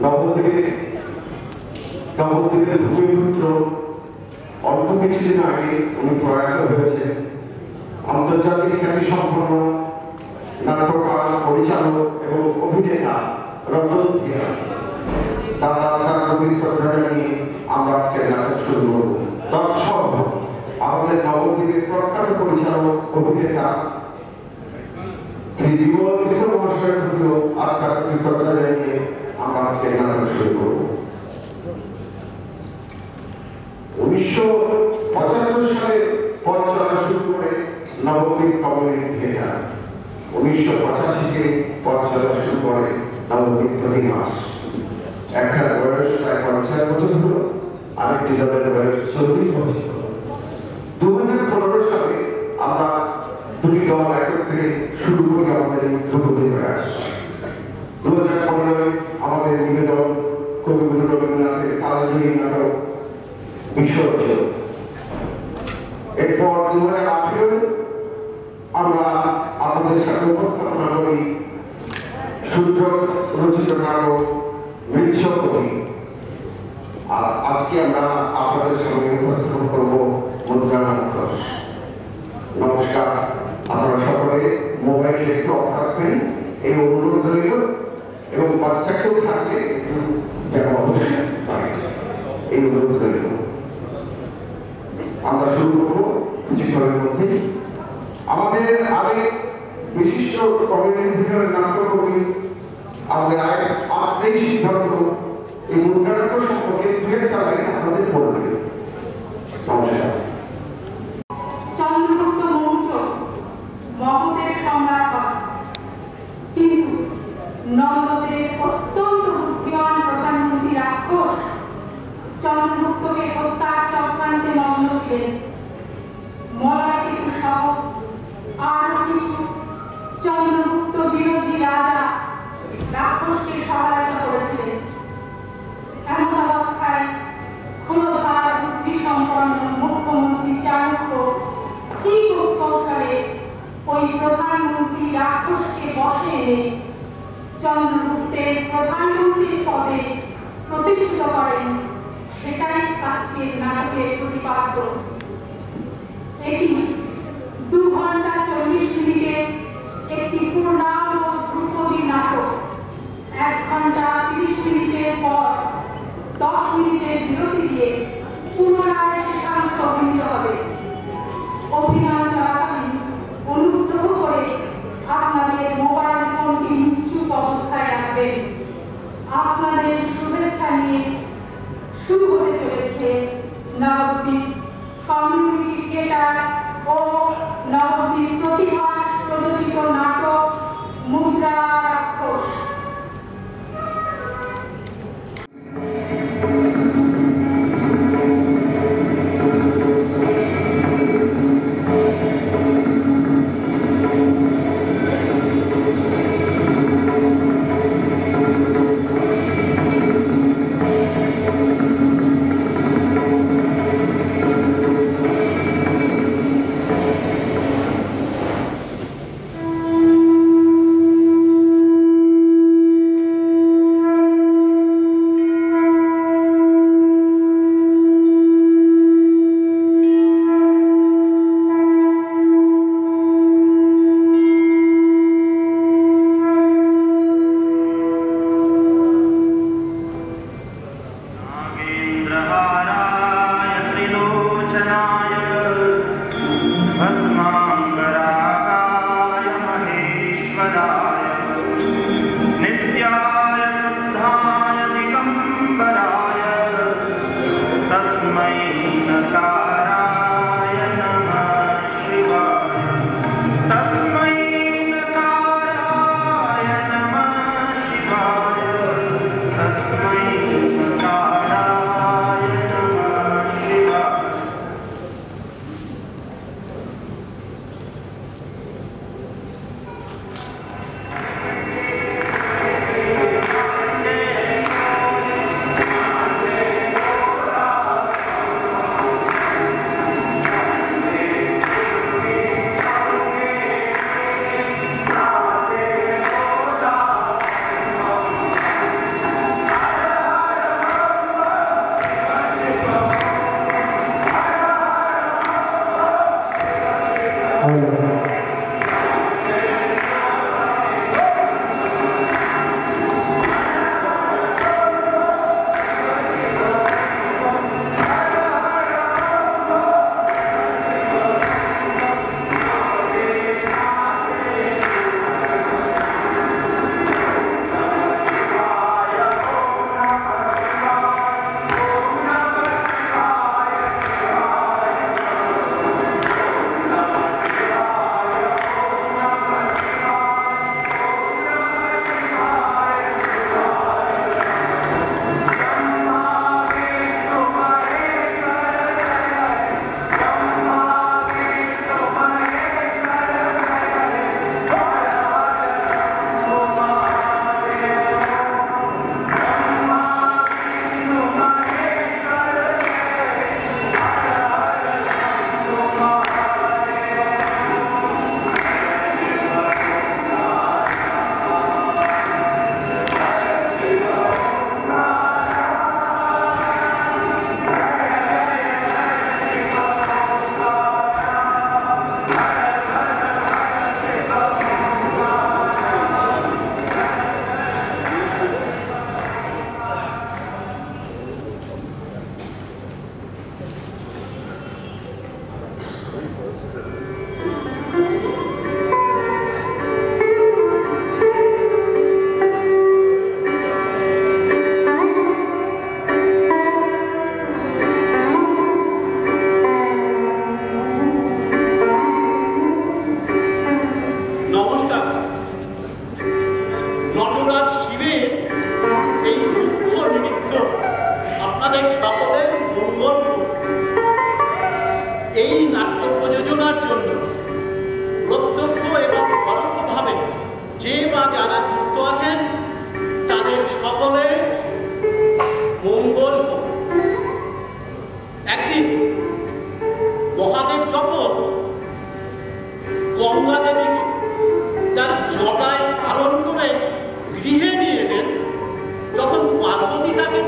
নবদ্বীপের ভূমিপুত্র অল্প কিছুদিন আগে উনি প্রয়াত হয়েছে। আন্তর্জাতিক খ্যাতি সম্পন্ন নাট্যকার, পরিচালক এবং অভিনেতা রতন জিয়া। তার প্রতি শ্রদ্ধা জানিয়ে আমরা আজকে নাটক শুরু করব। তৎসব আমাদের নবদ্বীপের প্রখ্যাত পরিচালক, অভিনেতা শ্রী বিমল কিশোর মহাশয়ের প্রতিও আজকের প্রতি শ্রদ্ধা জানিয়ে আমরা আজকে নাটক শুরু করব। 1975 সালে পথ চলা শুরু করে নবদ্বীপ কমিউনিটি থিয়েটার। 1985 পথ চলা শুরু করে নবদ্বীপ প্রতিমাস। একটার বয়স প্রায় 50 বছর হলো, আরেকটি দলের বয়স 40 বছর। 2015 সালে আমরা দুটি দল একত্রে শুরু করি আমাদের এই ধ্রুপদী প্রয়াস। 2015 আমাদের নিবেদন কবিগুরু রবীন্দ্রনাথের কালজয়ী নাটক বিসর্জন। এরপর 2018 আমরা আমাদের সাথে উপস্থাপনা করি সূত্র রচিত নাটক মৃচ্ছকবি। আর আজকে আমরা আপনাদের সঙ্গে উপস্থাপন করব মুদ্রা নাটক। নমস্কার, আপনারা সকলে মোবাইলে একটু অফ রাখবেন এই অনুরোধ রইল, এবং বাচ্চাকেও থাকলে একটু যেন অবশ্যই এই অনুরোধ রইল। আমরা শুরু করবো কিছুক্ষণের মধ্যে। আমাদের আরেক বিশিষ্ট কমিউনিটি থিয়েটারের নাট্যকর্মী আমাদের আরেক সিদ্ধান্ত এই মুদ্রা নাটক সম্পর্কে দু-একটা লাইন আপনাদের বলবেন। নমস্কার। চন্দ্রগুপ্ত মৌর্য মগধের সম্রাট, কিন্তু নগদের অত্যন্ত বুদ্ধিমান প্রধানমন্ত্রী রাক্ষস চন্দ্রগুপ্তকে হত্যার চক্রান্তে মগ্ন ছিলেন। মলয়কেতু সহ আরো কিছু চন্দ্রগুপ্ত বিরোধী রাজা রাক্ষসকে সহায়তা করেছিলেন। এমন অবস্থায় ক্ষুরধার বুদ্ধি সম্পন্ন মুখ্যমন্ত্রী চাণক্য কি কৌশলে ওই প্রধানমন্ত্রী রাক্ষসকে বশে এনে চন্দ্রগুপ্তের প্রধানমন্ত্রীর পদে প্রতিষ্ঠিত করেন, সেটাই আজকের নাটকের প্রতিপাদ্য। এটি 2 ঘন্টা 40 মিনিটের একটি পূর্ণাঙ্গ ধ্রুপদী নাটক। 1 ঘন্টা 30 মিনিটের পর 10 মিনিটের বিরতি দিয়ে পুনরায় শেষাংশ অভিনীত হবে। অভিনয় চলাকালীন অনুগ্রহ করে আপনাদের মোবাইল ফোনটি নিশ্চুপ অবস্থায় রাখবেন। আপনাদের শুভেচ্ছা নিয়ে শুরু হতে চলেছে নবদ্বীপ কমিউনিটি থিয়েটার ও নবদ্বীপ প্রতিমাস প্রযোজিত নাটক মুদ্রা রাক্ষস।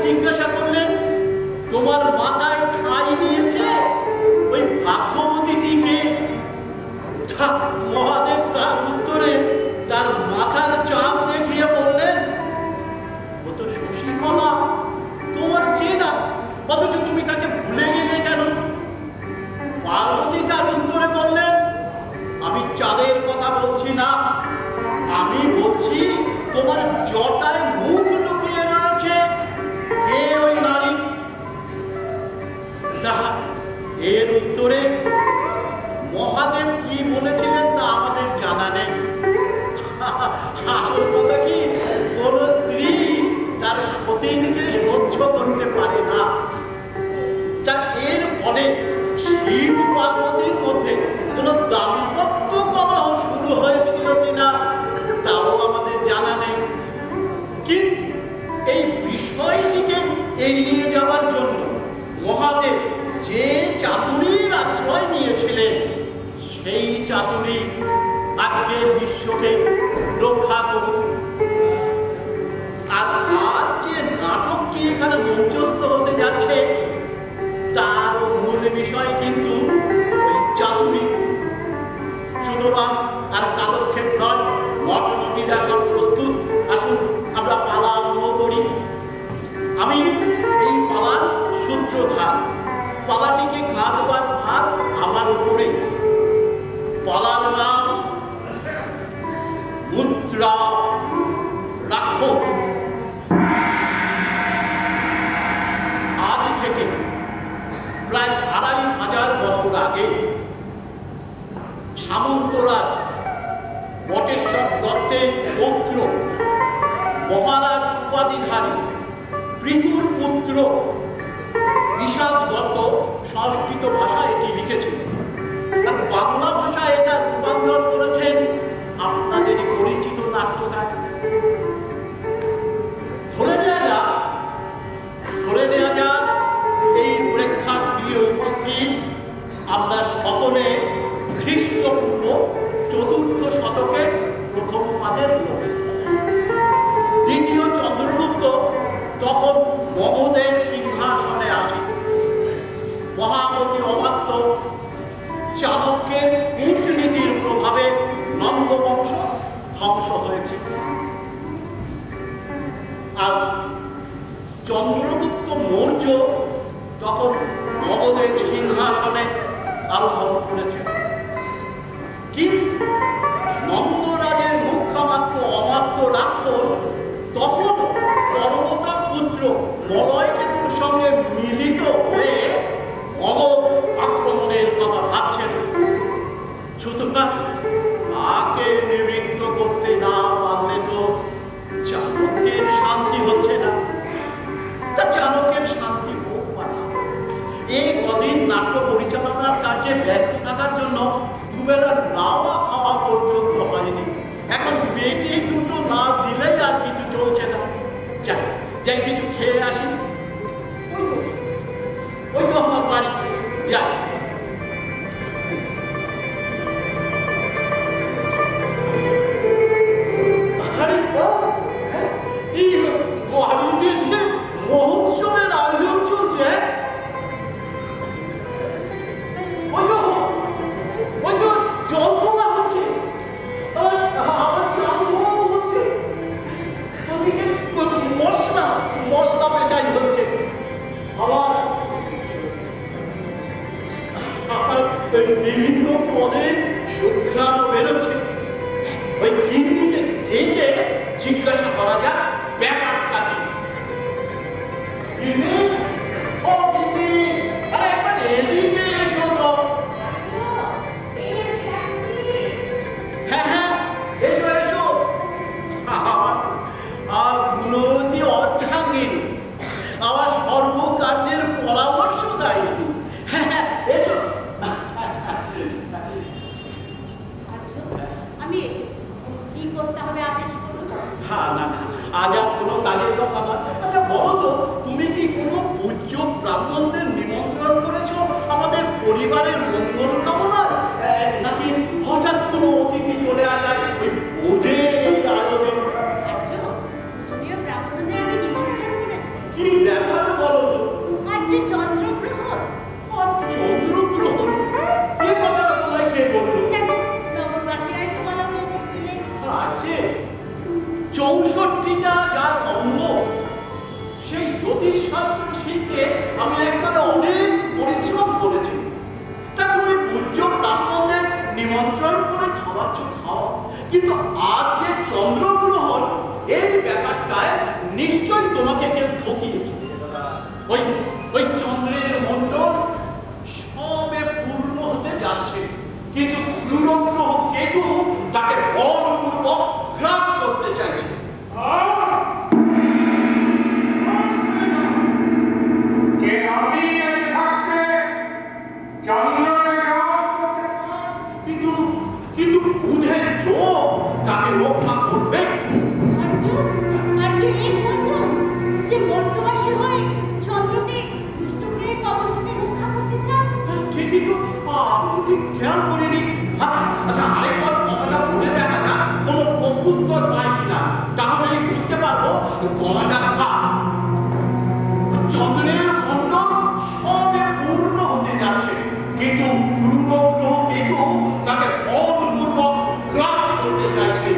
জিজ্ঞাসা করলেন, তোমার মাথায় ঠাঁই নিয়েছে ওই ভাগ্যবতীটিকে? মহাদেব তার উত্তরে তার মাথার চাপ দেখিয়ে বললেন, ও তো শশীকলা, তোমার চেনা, অথচ তুমি তাকে ভুলে গেলে কেন? পার্বতী তার উত্তরে বললেন, আমি চাঁদের কথা বলছি না, আমি বলছি তোমার জটায় মুখ লুকিয়ে রয়েছে। কে ওই নারী? এর উত্তরে মহাদেব কি বলেছিলেন তা আমাদের জানা নেই। আসল কথা কি, কোন স্ত্রী তার সতীনকে সহ্য করতে পারে না। তা এর ফলে শিব পার্বতীর মধ্যে কোন দাম্পত্য কলহ শুরু হয়েছিল কিনা তাও আমাদের জানা নেই। কিন্তু এই বিষয়টিকে এড়িয়ে যাওয়ার জন্য মহাদেব যে চাতুরীর আশ্রয় নিয়েছিলেন, সেই চাতুরী আজকের বিশ্বকে রক্ষা করুন। আর আজ যে নাটকটি এখানে মঞ্চস্থ হতে যাচ্ছে তার মূল বিষয় কিন্তু ওই চাতুরী। সুতরাং আর কালক্ষেপ নয়, নটনটিরা সব প্রস্তুত, আসুন আমরা পালা আরম্ভ করি। আমি এই পালার সূত্রধার, পালাটিকে কাঁদবার ভার আমার উপরে। পালার নাম মুদ্রা রাক্ষস। আজ থেকে প্রায় 2500 বছর আগে সামন্তরাজ বটেশ্বর দত্তের পৌত্র, মহারাজ উপাধিধারী পৃথুর পুত্র বিষাদ দত্ত সংস্কৃত ভাষায় এটি লিখেছিলেন, আর বাংলা ভাষায় এটা রূপান্তর করেছেন আপনাদের পরিচিত নাট্যকার। ধরে নেওয়া যাক এই প্রেক্ষাগৃহে উপস্থিত আমরা সকলে খ্রিস্টপূর্ব 4th শতকের প্রথম পাদের লোক। দ্বিতীয় চন্দ্রগুপ্ত তখন মগধের সিংহাসনে আসে। মহামতি অমাত্য চাণক্যের কূটনীতির প্রভাবে নন্দবংশ ধ্বংস হয়েছে, আর চন্দ্রগুপ্ত মৌর্য তখন মগধের সিংহাসনে আরোহণ করেছে। কিন্তু নন্দরাজের মুখ্যমাত্র অমাত্য রাক্ষস তখন পর্বতার পুত্র মলয়কেতুর সঙ্গে মিলিত হয়ে মগধ আক্রমণের কথা ভাবছেন। সুতরাং তাকে নিবৃত্ত করতে না পারলে তো চাণক্যের শান্তি হচ্ছে না। তা চাণক্যের শান্তি হোক বা না, এই কদিন নাট্য পরিচালনার কার্যে ব্যস্ত থাকার জন্য দুবেলা নাওয়া খাওয়া পর্যন্ত হয়নি। এখন পেটে দুটো না দিলেই আর কিছু চলছে না। যাই কিছু খেয়ে আসি। ওই তো আমার বাড়ি, যাই। মহোৎসবের আয়োজন চলছে। ওই তো জল তোলা হচ্ছে, হচ্ছে, ওদিকে মশলা পেশাই হচ্ছে। আবার বিভিন্ন পদে সুঘ্রাণ বেরোচ্ছে। ওই গিন্নিকে ডেকে জিজ্ঞাসা করা যাক ব্যাপারটা কি। এদিকে এসো তো। হ্যাঁ, এসো এসো। আর গুণবতী অর্ধাঙ্গিনী, আমার সর্বকার্যের পরামর্শ দায়িত্ব। হ্যাঁ, এসো। আমি এসেছি, কি করতে হবে আদেশ করুন। না, আজ আর কোনো কাজের কথা না। আচ্ছা বলো তো, তুমি কি কোনো কি ব্যাপারে বলো তো? আর যে চন্দ্রগ্রহণ। চন্দ্রগ্রহণ? এ কথাটা তোমায় কে বললো? দেখো, নগরবাসীরাই তো বলা বলে দেখছিলে। আছে 64টা যার অঙ্গ, সেই জ্যোতিষশাস্ত্র শিখে আমি একবারে অনেক পরিশ্রম করেছি। তা তুমি পূজ্য ব্রাহ্মণদের নিমন্ত্রণ করে খাওয়াচ্ছ খাও, কিন্তু আজ যে চন্দ্রগ্রহণ, এই ব্যাপারটায় নিশ্চয় তোমাকে কেউ ঠকিয়েছে। ওই চন্দ্রের মণ্ডল সবে পূর্ণ হতে যাচ্ছে, কিন্তু ক্রূর গ্রহ কেতু তাকে বলপূর্বক গ্রাস করতে চাইছে। যে আমি থাকতে চন্দ্রের গ্রাস করতে চাই, কিন্তু বুধের যোগ তাকে রক্ষা করবে। যে মর্তবাসী হয়ে চন্দ্রকে দুষ্টগ্রহের কবল থেকে রক্ষা করতে চান। ঠিকই তো, আমি ঠিক খেয়াল করিনি। আচ্ছা, আরেকবার কথাটা বলে দেখা যাক, কোনো প্রত্যুত্তর পাই কিনা, তাহলেই বুঝতে পারবো গলাটা কার। চন্দ্রের মণ্ডল সবে পূর্ণ হতে যাচ্ছে, কিন্তু ক্রূর গ্রহ কেতু তাকে বলপূর্বক গ্রাস করতে চাইছে।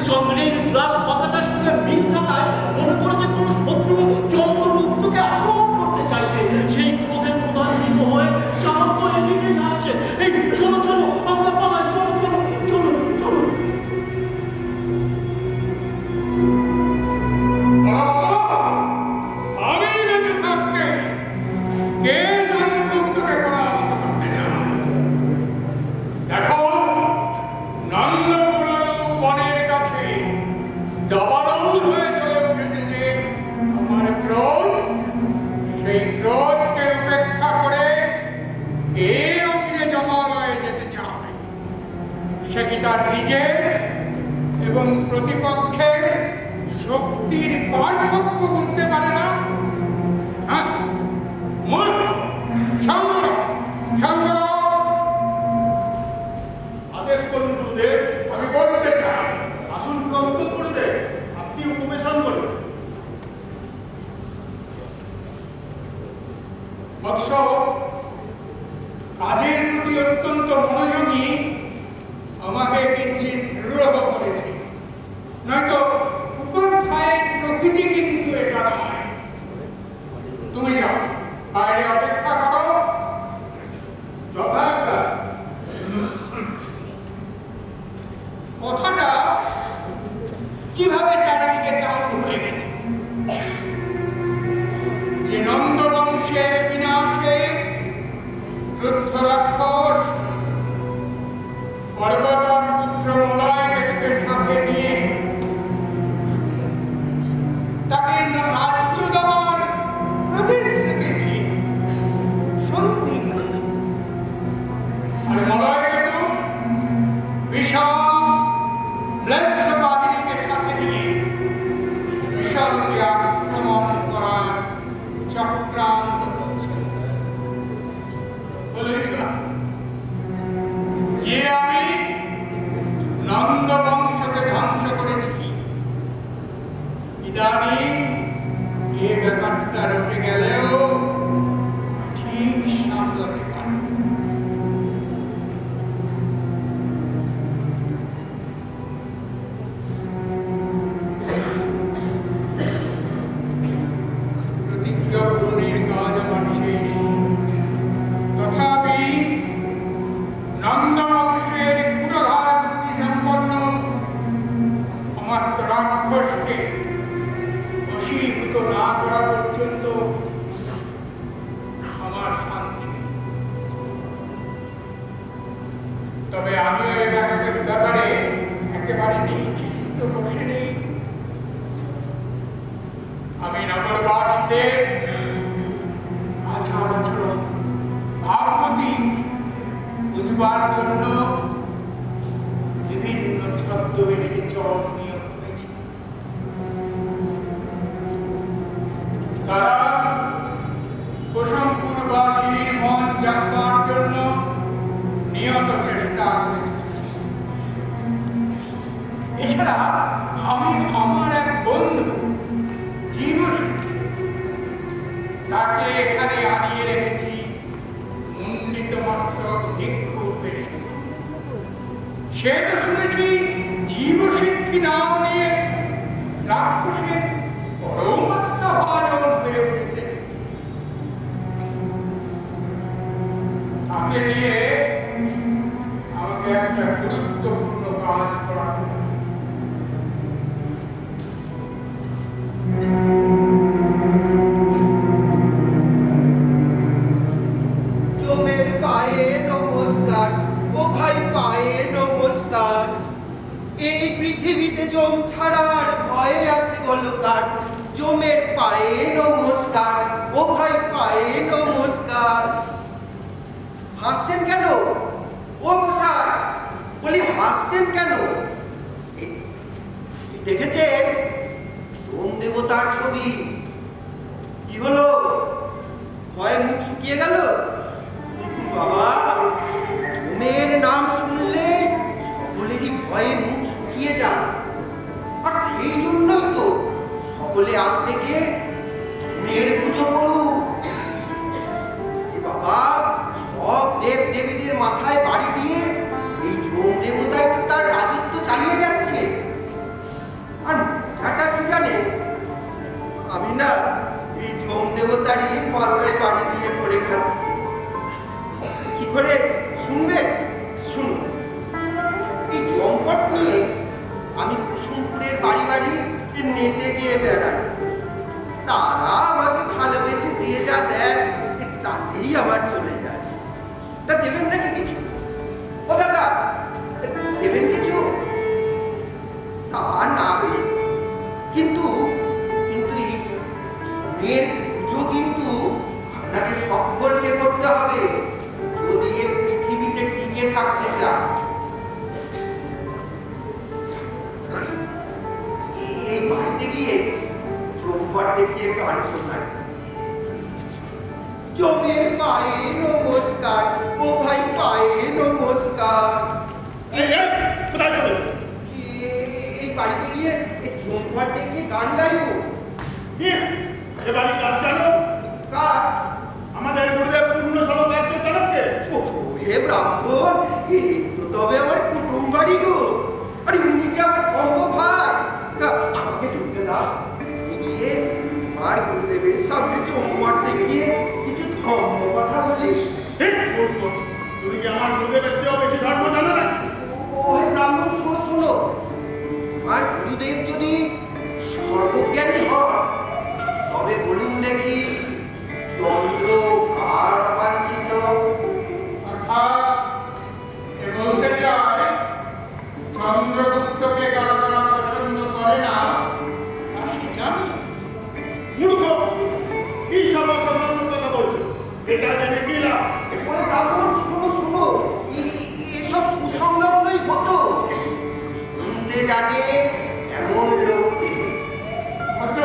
চন্দ্রের গ্রাস কথাটা শুনে মিল থাকায় মনে করেছে কোন শত্রু চন্দ্রগুপ্তকে আক্রমণ করতে চাইছে। সেই ক্রোধের প্রধানিত হয়ে চালক এদিকে আসছে। এই চলো চলো, আমরা পালাই, চলো চলো চলো চলো। আমি বেঁচে থাকতে কে চন্দ্রগুপ্তকে পরাজিত করতে চায়? দেখো, নন্দপুর বনের কাছে দাবানল হয়ে জ্বলে উঠেছে যে আমার ক্রোধ, সেই ক্রোধকে উপেক্ষা করে কে অচিরে জমালয়ে যেতে চায়। সে কি তার নিজের এবং প্রতিপক্ষের শক্তির পার্থক্য বুঝতে পারে না? হ্যাঁ, আদেশ করুন গুরুদেব। আমি বলতে চাই, আসুন প্রস্তুত করে দে, আপনি উপবেশন করুন। বৎস, কাজের প্রতি অত্যন্ত মনোযোগী আমাকে কিঞ্চিত দৃঢ় করেছে, নয়তো উপাধ্যায়ের প্রকৃতি কিন্তু এটা নয়। তুমি যাও, বাইরে অপেক্ষা করো। যথাজ্ঞা। কথাটা কিভাবে চারিদিকে চাউর হয়ে গেছে যে নন্দবংশের বিনাশে রুদ্ধ রাক্ষস পর্বতার পুত্র মলয়কে সাথে নিয়ে তাকে রাজ্য দেওয়ার প্রতিশ্রুতি দিয়ে সন্ধি করেছে। আর মলয়কেতু বিশাল ম্লেচ্ছ বাহিনীকে সাথে নিয়ে বিশালকে আক্রমণ করার চক্রান্ত করছে। যে আমি নন্দ বংশকে ধ্বংস করেছি, ইদানিং এ ব্যাপারটা রটে গেলেও ঠিক সামলাতে পারব। প্রতিজ্ঞা পূরণের কাজ আমার শেষ। তথাপি নন্দবংশের পুরোধার বুদ্ধি সম্পন্ন আমার রাক্ষসকে বশীভূত না করা পর্যন্ত আমার শান্তি নেই। তবে আমিও এই ব্যাপারে একেবারে নিশ্চিন্ত বসে নেই। আমি নগরবাসীদের আচার আচরণ ভাবগতি বুঝবার জন্য বিভিন্ন ছদ্মবেশে চরণ নিয়োগ করেছি। তারা তাকে এখানে আনিয়ে রেখেছি মুন্ডিত মস্তক ভিক্ষুর বেশে। সে তো শুনেছি জীবসিদ্ধি নাম নিয়ে রাক্ষসের পরমাস্তা ভাজন হয়ে উঠেছে। তাকে নিয়ে আমাকে একটা গুরুত্বপূর্ণ কাজ করাতে হবে। জমের পায়ে নমস্কার, ও ভাই পায়ে নমস্কার। এই পৃথিবীতে জম ছাড়ার ভয়ে আছে গলকার। জমের পায়ে নমস্কার, ও ভাই পায়ে নমস্কার। হাসছেন কেন ও গোসাই? বলি হাসছেন কেন? দেখেছেন জম দেবতার ছবি? কি হলো, ভয়ে মুখ শুকিয়ে গেল? বাবা, জমের নাম শুনলে সকলেরই ভয়ে মুখ শুকিয়ে যায়। আর সেই জন্যই তো সকলে আজ থেকে জমের পুজো করুক। বাবা, সব দেব দেবীদের মাথায় বাড়ি দিয়ে এই জম দেবতাই তো তার রাজত্ব চালিয়ে যাচ্ছে। আর মজাটা কি জানেন? আমি না এই জম দেবতারই মাথায় বাড়ি দিয়ে পড়ে খাচ্ছি। কি করে শুনবে? শুনুন। এই জমপট নিয়ে আমি কুসুমপুরের বাড়ি বাড়ি নেচে গিয়ে বেড়াই। তারা আমাকে ভালোবেসে যে যা দেয় তাতেই আমার চলে যায়। তা দেবেন নাকি কিছু? ও দাদা, দেবেন কিছু? তা না রে, কিন্তু এই জমের পুজো কিন্তু আপনাদের সকলকে করতে হবে যদি এই পৃথিবীতে টিকে থাকতে চান। এই বাড়িতে গিয়ে জমপট দেখিয়ে গান শোনায়। জমের পায়ে নমস্কার, ও ভাই পায়ে নমস্কার। কোথায় চলে? এই বাড়িতে গিয়ে এই জমপট দেখিয়ে গান গাইবো। এ বাড়ি কাজ জানো? কার? আমাদের গুরুদেব পূর্ণ সব কার্য চালাচ্ছে। হে ব্রাহ্মণ, এই তো তবে আমার কুটুম বাড়ি গো। আরে উনি যে আমার কর্ম ভাই। আমাকে ঢুকতে দাও। গিয়ে আমার গুরুদেবের সামনে জমপট দেখিয়ে কিছু ধর্ম কথা বলিস। তুমি কি আমার গুরুদেবের চেয়েও বেশি ধর্ম জানো না? ওই ব্রাহ্মণ, শোনো শোনো, আমার গুরুদেব যদি সর্বজ্ঞানী হয় তবে বলুন দেখি চন্দ্র কার অবাঞ্ছিত? অর্থাৎ এ বলতে চায় চন্দ্রগুপ্তকে কারা কারা পছন্দ করে না তা সে জানে। মূর্খ, কি সব অসাধারণ কথা বলছো? এটা জেনে কি লাভ? ওই ব্রাহ্মণ, শোনো শোনো, এসব সুসংলগ্নই হতো। শুনতে জানে এমন লোক ভদ্র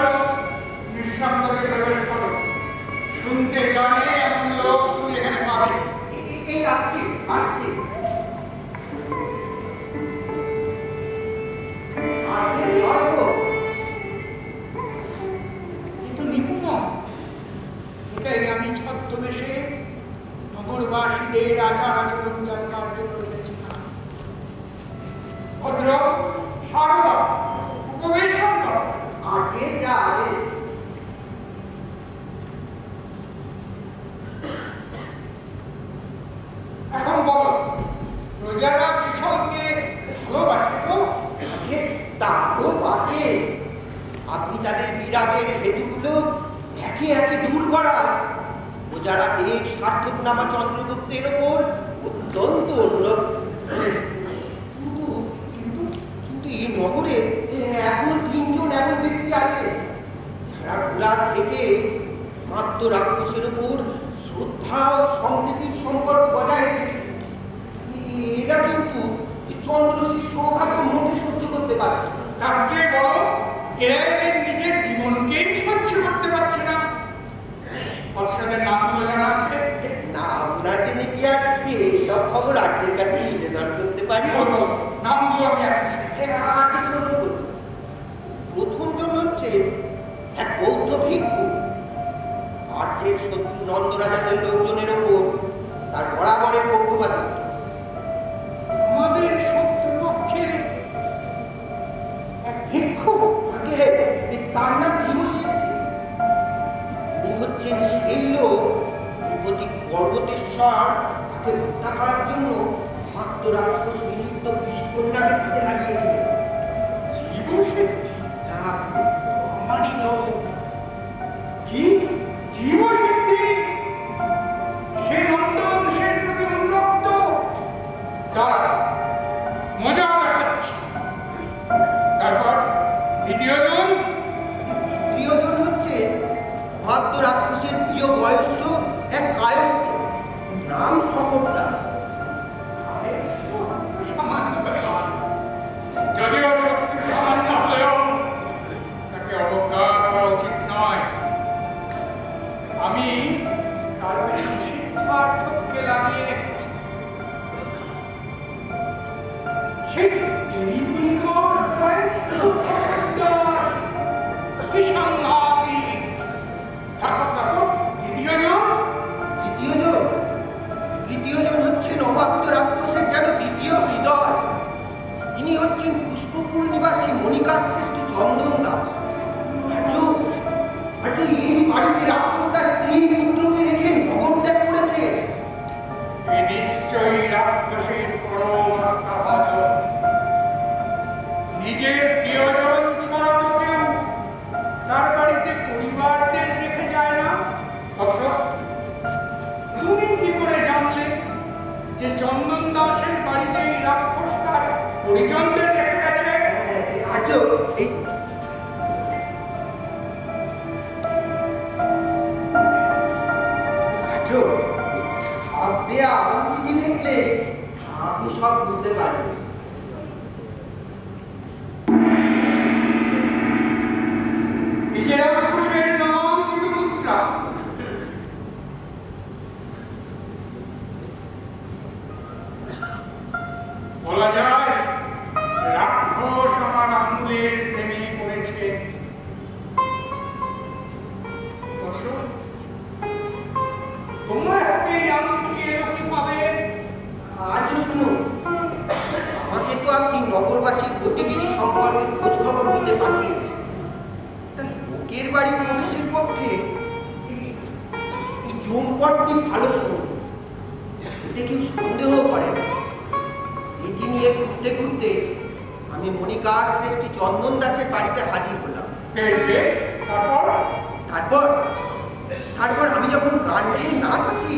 নিঃশব্দে প্রবেশ করো। শুনতে জানে এমন লোক তুমি এখানে পাবে। এই আসছি আসছি। কিন্তু নিপুণা, এটাই আমি ছদ্মবেশে নগরবাসীদের আচার আচরণ জানবার জন্য এসেছিলাম। ভদ্র, সারদা, উপবেশন করো। আজকে যা আদেশ। এখন বলো, প্রজারা বিশালকে ভালোবাসে তো? তা তো বাসে। আপনি তাদের বিরাগের হেতুগুলো একে একে দূর করান। ও যারা দেব সার্থক নামা চন্দ্রগুপ্তের ওপর অত্যন্ত অনুরোধ। কিন্তু এই নগরে এখনো 3 জন এমন ব্যক্তি আছে যারা গোড়া থেকে মাত্র রাক্ষসের উপর শ্রদ্ধা ও সম্প্রীতির সম্পর্ক বজায় রেখেছে। এরা কিন্তু চন্দ্রশ্রী সৌভাগ্য মোটে সহ্য করতে পারছে। তার চেয়ে বড়, এরা এদের নিজের জীবনকেই সহ্য করতে পারছে না। অর্ষদের নামগুলো জানা আছে? না, আমরা জেনে কি আর এইসব খবর রাজ্যের কাছে নিবেদন করতে পারি? নামগুলো আমি প্রথম জন হচ্ছে এক বৌদ্ধ ভিক্ষু। আর রাজ্যের শত্রু নন্দরাজাদের লোকজনের ওপর তার বরাবরের পক্ষপাতী। আমাদের শত্রুপক্ষে এক ভিক্ষুক, আগে তার নাম জীবসিদ্ধি। তিনি হচ্ছেন সেই লোক ভূপতি পর্বতেশ্বর তাকে হত্যা করার জন্য মাত্র রাক্ষস নিযুক্ত বিষকন্যাকে কাজে লাগিয়েছিলেন। জীবসিদ্ধি আমারই লোক। কি? জীবসিদ্ধি সে নন্দবংশের প্রতি অনুরক্ত? তার মজা দেখাচ্ছি। তারপর দ্বিতীয়জন প্রিয়জন হচ্ছে মাত্র রাক্ষসের প্রিয় বয়স্য এক কায়স্থ, নাম সকরদা। সামান্য ব্যাপার, যদিও শত্রু সামান্য হলেও তাকে অবজ্ঞা করা উচিত নয়। আমি তার বেশি সিদ্ধার্থকে লাগিয়ে রেখেছি। সেই লিপিকর জয়শ্রী সকরদার কি সাংঘাতিক! থাকো দ্বিতীয়জন হচ্ছেন অবাধ্য রাক্ষসের যেন দ্বিতীয় হৃদয়। ইনি হচ্ছেন পুষ্পপুর নিবাসী মণিকার শ্রেষ্ঠ চন্দন দাস। এই বাড়িতে রাক্ষস তার স্ত্রী পুত্রকে রেখে নগর ত্যাগ করেছে। নিশ্চয়ই রাক্ষসের পরম আস্থাভাজন। নিজের প্রিয়জন ছাড়া তো কেউ তার বাড়িতে পরিবারদের রেখে যায় না। অথচ তুমি কি করে জানলে যে চন্দন দাসের বাড়িতে এই রাক্ষস তার পরিজনদের রেখে গেছে? আংটি দেখলে আপনি সব বুঝতে পারবেন। নিজের রাক্ষসের নামাঙ্কিত মুদ্রা বলা যায় রাক্ষস আমার আঙুলের প্রেমে পড়েছে। তোমার হাতে এই আংটিকে রক্ষী পাবে। আজও শুনুন, আমাকে তো আপনি নগরবাসীর গতিবিধি সম্পর্কে খোঁজ খবর নিতে পাঠিয়েছেন। লোকের বাড়ি প্রবেশের পক্ষে এই জমপটটি ভালো শুনুন, এতে কেউ সন্দেহ করে না। এটি নিয়ে ঘুরতে ঘুরতে আমি মণিকার শ্রেষ্ঠী চন্দন দাসের বাড়িতে হাজির হলাম। তারপর আমি যখন গান গেয়ে নাচছি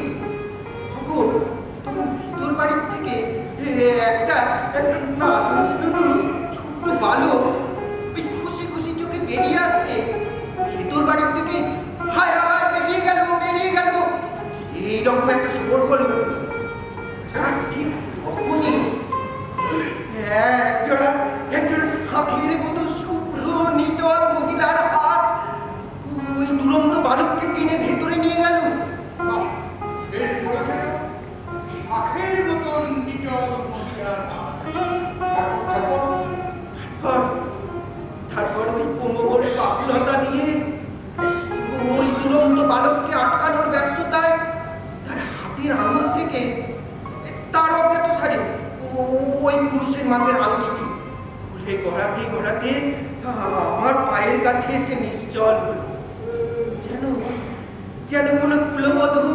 তখন ভিতর বাড়ির থেকে একটা ছোট্ট বালক খুশি খুশি চোখে বেরিয়ে আসতে ভিতর বাড়ির থেকে হায় হায় বেরিয়ে গেল এইরকম একটা শোর হলো। ঠিক তখনই একজোড়া শাঁখের মতো শুভ্র নিটল মহিলার হাত ওই দুরন্ত বালককে টেনে ভেতরে নিয়ে গেল। তারপর ওই কোমরে কাকুলতা দিয়ে ওই দুরন্ত বালককে আটকানোর ব্যস্ততায় তার হাতের আঙুল থেকে তার অজ্ঞাত সারি ওই পুরুষের মাপের আংটিটি খুলে গড়াতে আমার পায়ের কাছে এসে নিশ্চল হলো। যেন কোনো কুলবধূ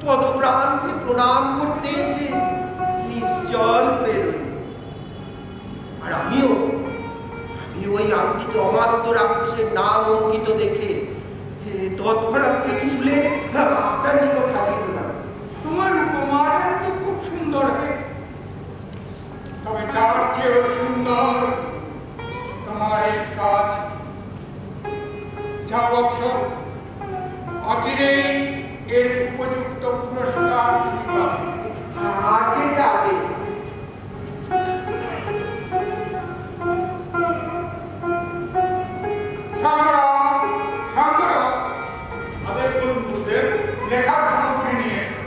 পদপ্রান্তে প্রণাম করতে এসে নিশ্চল হয়ে রইল। আর আমিও ওই আংটিতে অমাত্য রাক্ষসের নাম অঙ্কিত দেখে তৎক্ষণাৎ সেটি খুলে আপনার নিকট হাজির হলাম। তোমার উপমার তো খুব সুন্দর হয়, তবে তার চেয়েও সুন্দর তোমার এই কাজ। যা বৎস, অচিরেই এর উপযুক্ত পুরস্কার তুমি পাবে। আদেশ লেখার সামগ্রী নিয়ে এসো।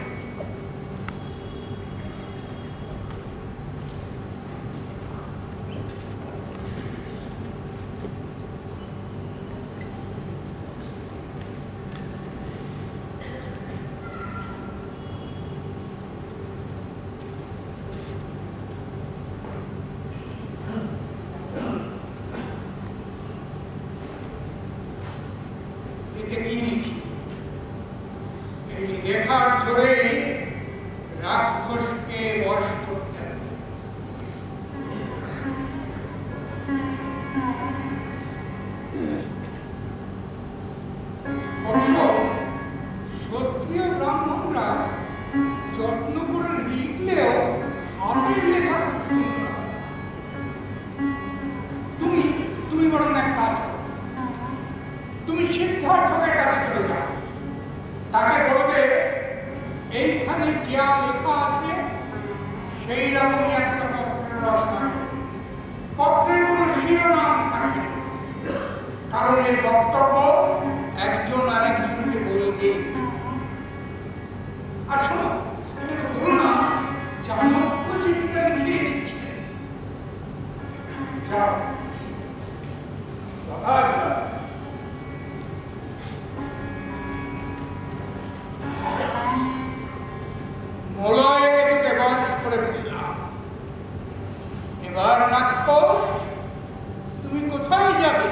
এই লেখার জোরেই রাক্ষসকে বশ করতে হবে। ক্ষত্রিয় ব্রাহ্মণরা যত্ন করে লিখলেও হাতের লেখা খুব সুন্দর। তুমি বরং এক কাজ করো, তুমি সিদ্ধার্থকের কাছে চলে যাও, তাকে বলবে এইখানে যা লেখা আছে সেই রকমই একটা পত্রের রচনা। পত্রের কোনো শিরোনাম থাকবে, কারণ এর বক্তব্য একজন আরেকজনকে বলবে। আর শোনো, বলো না চাণক্য চিঠিটা মিলিয়ে দিচ্ছে। যাও। মলয়কে তোকে বশ করে ফেললাম। এবার রাক্ষস, তুমি কোথায় যাবে?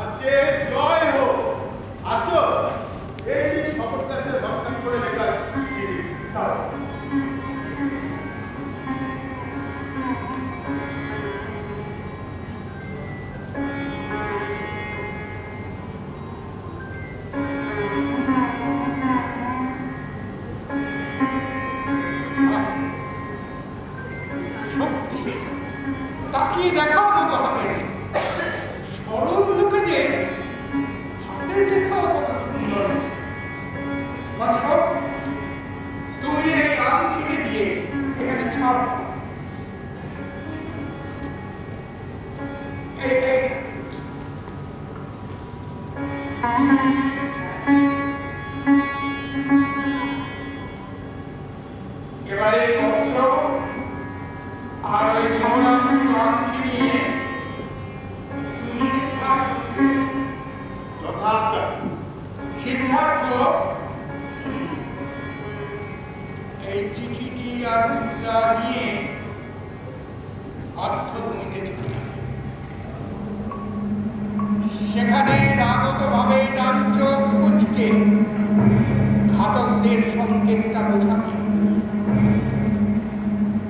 আজকে জয় হোক। আছো এই সেই শপথদাসের বাস্তান করে লেখা তাও তাকিয়ে দেখাও মতো হাতের সরল লোকেদের হাতের লেখাও কত সুন্দর। তুমি এই আংটিকে দিয়ে এখানে ছাড়। এবারে পত্র আর ওই আংটি নিয়ে সিদ্ধার্থ এই চিঠিটি আর মুদ্রা নিয়ে অর্থভূমিতে চলে যাবে। সেখানে রাগত ভাবে ডানচোখ কুঁচকে ঘাতকদের সংকেতটা বোঝাবে।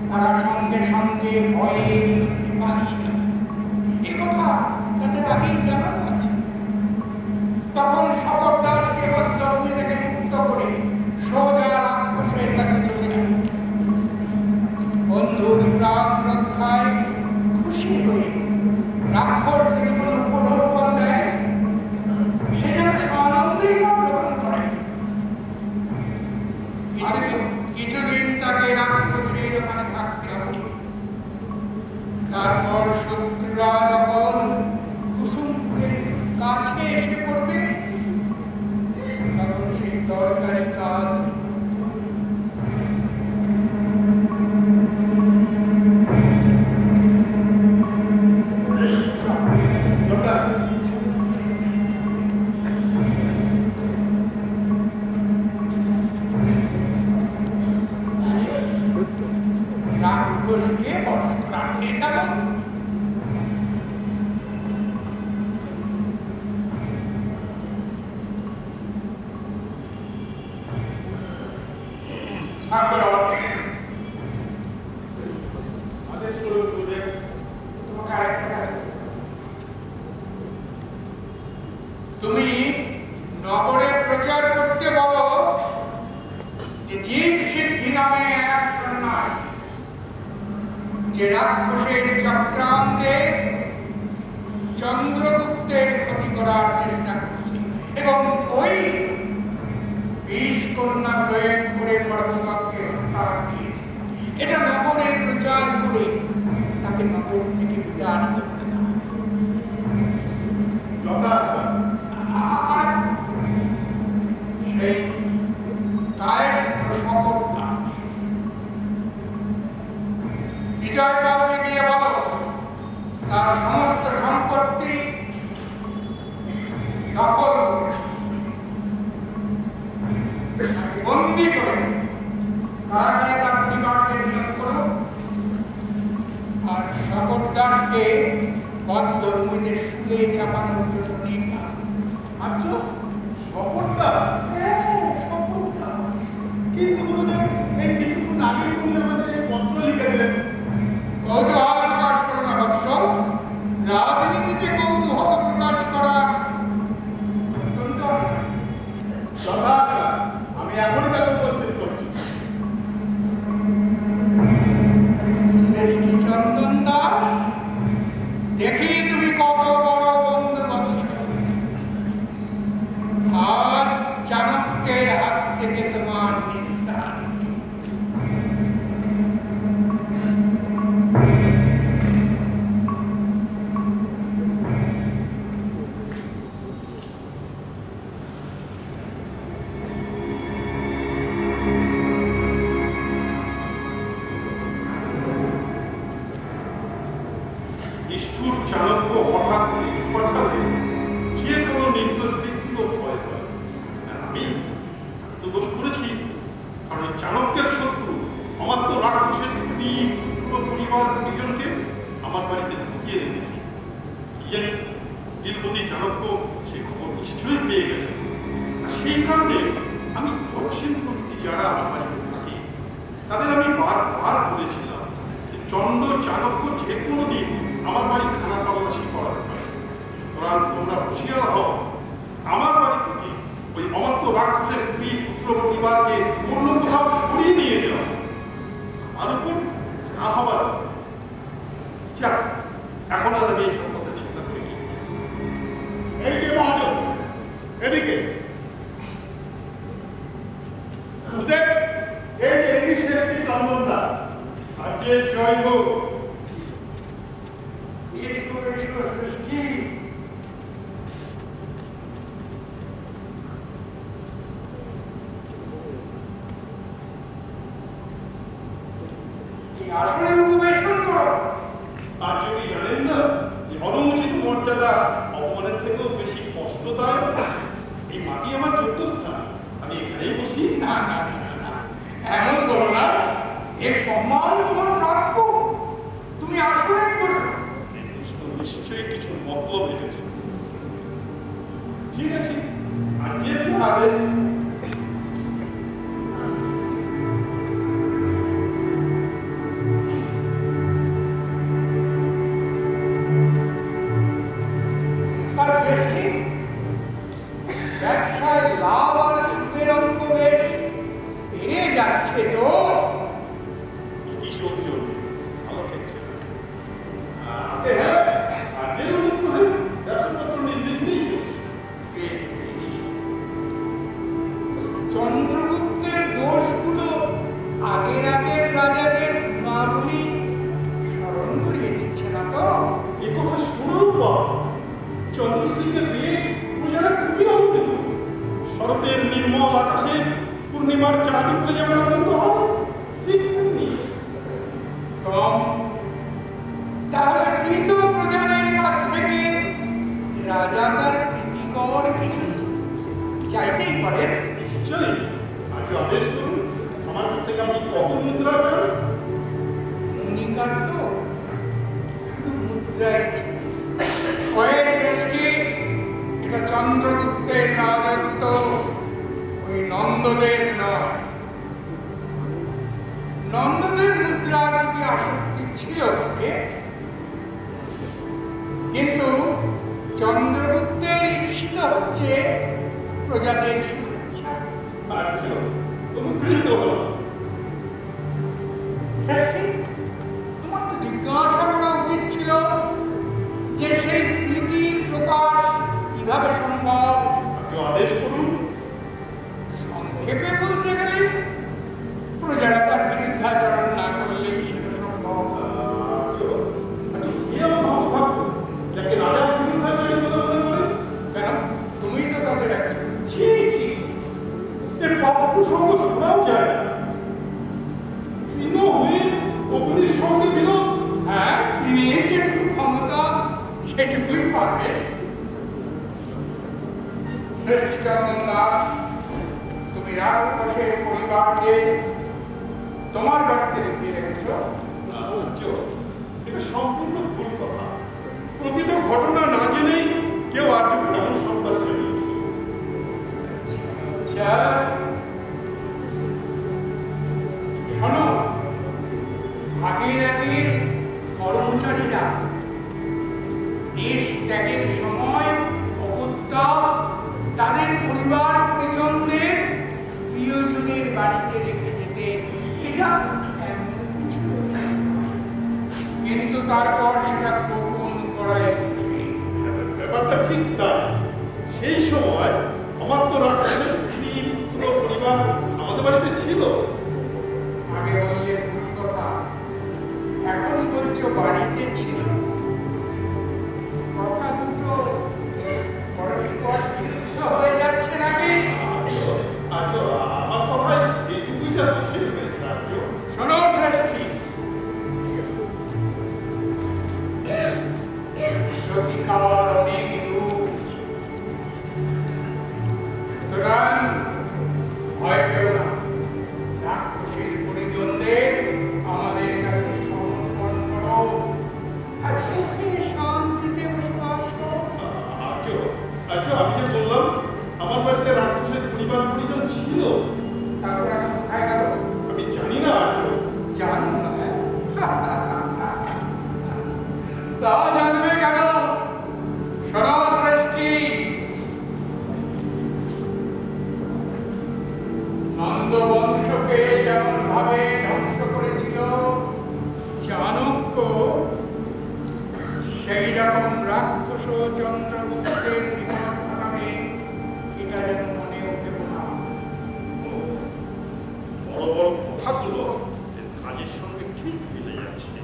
তারা সঙ্গে সঙ্গে ভয়ে পালিয়ে যাবে। এ কথা তাদের আগেই জানানো আছে। তখন শপথ দাসকে বদ্ধভূমি থেকে মুক্ত করে সোজা রাক্ষসের কাছে চলে যাবে। বন্ধুর প্রাণ রক্ষায় খুশি হয়ে রাক্ষস যদি কোনো উপঢৌকন দেয়, সে যেন সানন্দেই গ্রহণ করে। কিছুদিন তাকে রাক্ষসের ওখানে থাকতে হবে। তারপর শত্রুরা যখন কুসুমপুরের কাছে এসে পড়বে, তখন সেই দরকারি কাজ রাক্ষসকে বশ করা হয়ে গেল। আদেশ করুন গুরুদেব। তুমি নগরে প্রচার করতে বলো যে জীব সিদ্ধি নামে এক সন্ন্যাসী যে রাক্ষসের চক্রান্তে চন্দ্রগুপ্তের ক্ষতি করার চেষ্টা করছে এবং ওই বিষ কন্যা প্রয়োগ করে পরমকাকে হত্যা দিয়েছে। এটা নগরে প্রচার করে তাকে নগর থেকে বিতাড়িত করে দেওয়া। আর সেই কায়স্থ শপথ দাস বিজয় কালকে গিয়ে বলো তার সমস্ত সম্পত্তি দখল বন্দি করে কারাগারে তার পরিবারকে নিয়োগ করো। আর শপথ দাসকে বদ্ধ রুমিতে শুয়ে চাপানোর জন্য নিয়ে আচ্ছা শপথ দাস কিন্তু গুরুদেব এই কিছুক্ষণ আগে তুমি আমাদের এই পত্র লিখে দিলেন। কৌতূহল প্রকাশ করো না বৎস। রাজনীতিতে কৌতূহল প্রকাশ করা অত্যন্ত যথার্থ, আমি এখনই তাকে উপস্থিত করছি। শ্রেষ্ঠী চন্দন দাস, দেখি তুমি কত বড় বন্ধু বৎস। আর চাণক্যের হাত থেকে তোমার নিস্তার। নিষ্ঠুর চাণক্য হঠাৎ পাঠালে যে কোনো নির্দোষ ব্যক্তিও ভয় পায়। আর আমি তো দোষ করেছি, কারণ এই চাণক্যের শত্রু আমার তো রাক্ষসের স্ত্রী, পুত্র, পরিবার, পরিজনকে আমার বাড়িতে ঢুকিয়ে রেখেছি। কি জানি দিলপতি চাণক্য সে খবর নিশ্চয়ই পেয়ে গেছে। আর সেই কারণে আমি ধর্ষণমূর্তি যারা আমার বাড়িতে থাকে তাদের আমি বারবার বলেছিলাম যে চন্দ্র চাণক্য যে কোনো দিন আমার বাড়ি খানা তল্লাশি করাতে পারে। সুতরাং তোমরা হুঁশিয়ার হও, আমার বাড়ি থেকে ওই অমাত্য রাক্ষসের স্ত্রী, পুত্র, পরিবারকে অন্য কোথাও সরিয়ে নিয়ে যাও। আর উপর না হবার যাক, এখন আর আমি এইসব কথা চিন্তা করি। এই যে মহাজন, এদিকে গুরুদেব, এই যে এটি শ্রেষ্ঠী চন্দন দাস, আর যে জয় হোক। সৃষ্টি আসলে উপবেশন করো। আর যদি জানেন না যে অনুচিত মর্যাদা অপমানের থেকেও বেশি কষ্টদায়ক, এই মাটি আমার যোগ্য স্থান, আমি এখানেই বসি। না না না না, এমন বলো না। এর সম্মান তোমার প্রাপ্য। তুমি আসলেই বসো। নিশ্চয়ই কিছু মতলব রেখেছে। ঠিক আছে, আর যে আদেশ। ব্যবসায় লাভ আর সুদের অঙ্ক বেশ বেড়ে যাচ্ছে তো। কি সহ্য ভালো ঠেকছে না। আর যে অনুগ্রহে ব্যবসাপত্র নির্বিঘ্নেই চলছে। বেশ বেশ। চন্দ্রগুপ্তের দোষগুলো আগের রাজাদের গুণাবলী স্মরণ করিয়ে দিচ্ছে না তো? এ কথা শোনাও বা চন্দ্রশ্রীকে পেয়ে প্রজারা খুবই আনন্দিত। শরতের নির্মল আকাশে পূর্ণিমার চাঁদ উঠলে যেমন আনন্দ হয়, ঠিক তেমনি। তাহলে প্রীত প্রজাদের কাছ থেকে রাজা তার প্রীতিকর কিছু চাইতেই পারেন। নিশ্চয়ই, আগে আদেশ করুন। আমার কাছ থেকে আপনি কত মুদ্রা চান? মণিকার তো শুধু মুদ্রাই হয়ে সৃষ্টি। এটা চন্দ্রগুপ্তের রাজত্ব, ওই নন্দদের নয়। নন্দদের মুদ্রার প্রতি আসক্তি ছিল বটে, কিন্তু চন্দ্রগুপ্তের ঈপ্সিত হচ্ছে প্রজাদের শুভেচ্ছা। আচ্ছা, অনুগৃহীত হল। শ্রেষ্ঠী, তোমার তো জিজ্ঞাসা করা উচিত ছিল যে সেই প্রীতির প্রকাশ কিভাবে সম্ভব। আদেশ করুন। সংক্ষেপে বলতে গেলে প্রজারা তার বিরুদ্ধাচরণ না করলেই সেটা সম্ভব। আচ্ছা, কি এমন হতভাগ্য যাকে রাজার বিরুদ্ধাচারী বলে মনে করেন? কেন? তুমি তো তাদের একজন। ছি ছি, এর পাপ প্রসঙ্গ শোনাও যায় না। তৃণ হয়ে অগ্নির সঙ্গে বিরোধ। হ্যাঁ, তুমি যেটুকু ক্ষমতা সেটুকুই পারবে। শ্রেষ্ঠী চন্দন দাস, তুমি রাক্ষসের পরিবারকে তোমার বাড়িতে লুকিয়ে রেখেছ। এটা সম্পূর্ণ ভুল কথা। প্রকৃত ঘটনা না জেনেই কেউ আজ এমন সংবাদ জানিয়েছে। শোনো, আগের কর্মচারীরা দেশ ত্যাগের সময় অগত্যা তাদের পরিবার পরিজনদের প্রিয়জনের বাড়িতে রেখে যেতে, এটা কিন্তু তারপর সেটা গোপন করায় ব্যাপারটা ঠিক তাই। সেই সময় আমার তো রাক্ষসের স্ত্রী পুত্র পরিবার আমাদের বাড়িতে ছিল। আগে বললে ভুল কথা, এখন বলছো বাড়িতে ছিল। কথা দুটো পরস্পর বিরুদ্ধ হয়ে যাচ্ছে নাকি? আমার কথায় এইটুকুই যা দোষী হয়েছে। শোনো শ্রেষ্ঠী, প্রতিকার অনেক দূর, সুতরাং ভয় পেও না। রাক্ষসের পরিজনদের আমাদের কাছে সমর্পণ করো আর সুখে শান্তিতে বসবাস করো। আমি যে বললাম আমার বাড়িতে রাক্ষসের পরিবার পরিজন ছিল, তারপরে এখন কোথায় গেল? আমি জানি না। জানো না? তা জানবে কেন? শোনো শ্রেষ্ঠী, নন্দ বংশকে যেমন ভাবে ধ্বংস করেছিল চাণক্য, সেই রকম রাক্ষস চন্দ্রগুপ্তের বিপদ ঘটাবে, এটা যেন মনেও ভেবো না। বড় বড় কথাগুলো কাজের সঙ্গে ঠিক মিলে যাচ্ছে।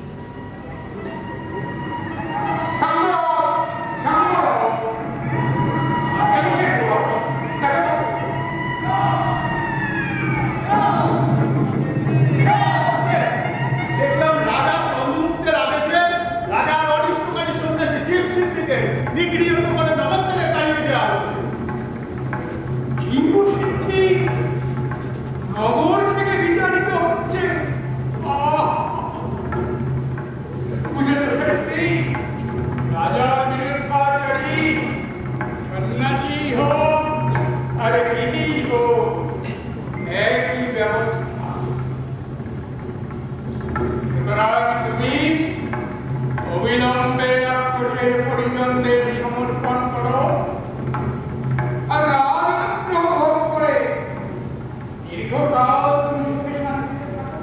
দেখলাম রাজা চন্দ্রগুপ্তের আদেশে রাজার অনিষ্টকারী সন্ন্যাসী জীব সিদ্ধিকে নিগৃহীত করে জগৎ থেকে তাড়িয়ে দেওয়া হচ্ছে। জীব সিদ্ধি নগর থেকে বিতাড়িত হচ্ছে। বুঝেছো শ্রেষ্ঠী, রাজার বিরুদ্ধাচারী সন্ন্যাসী হোক আর গৃহী হোক, একই ব্যবস্থা। সুতরাং তুমি অবিলম্বে রাক্ষসের পরিজনদের সমর্পণ করো আর রাজগ্রহ ভোগ করে দীর্ঘকাল তুমি সুখে শান্তিতে থাকো।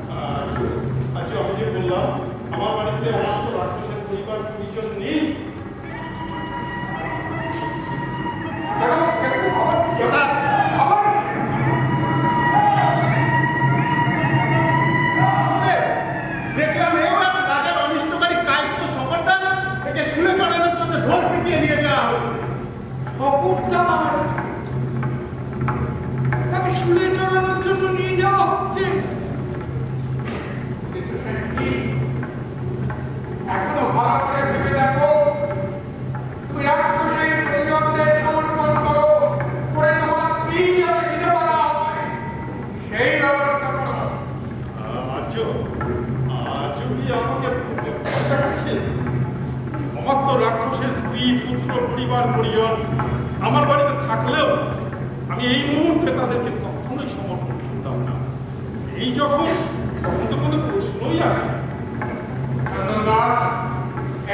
আচ্ছা, আমি যে বললাম আমার বাড়িতে আমার তো রাক্ষসের পরিবার পরিজন নেই। দেখলাম এবার রাজার অনিষ্টকারী কায়স্থ শপথদাস একে শুনে চড়ানোর জন্য ঢোল পিটিয়ে নিয়ে যাওয়া হচ্ছে। শপথদাস তাকে শুলে চড়ানোর জন্য নিয়ে যাওয়া হচ্ছে। এখনো ভালো করে ভেবে দেখো, তুমি রাক্ষসের পরিজনদের সমর্পণ করো, করে তোমার স্ত্রী যাতে বিধবা হয় সেই ব্যবস্থা করো। আমাকে আমার তো রাক্ষসের স্ত্রী পুত্র পরিবার পরিজন আমার বাড়িতে থাকলেও আমি এই মুহূর্তে তাদেরকে কখনোই সমর্পণ করতাম না। এই তখন তো কোনো প্রশ্নই আসে না।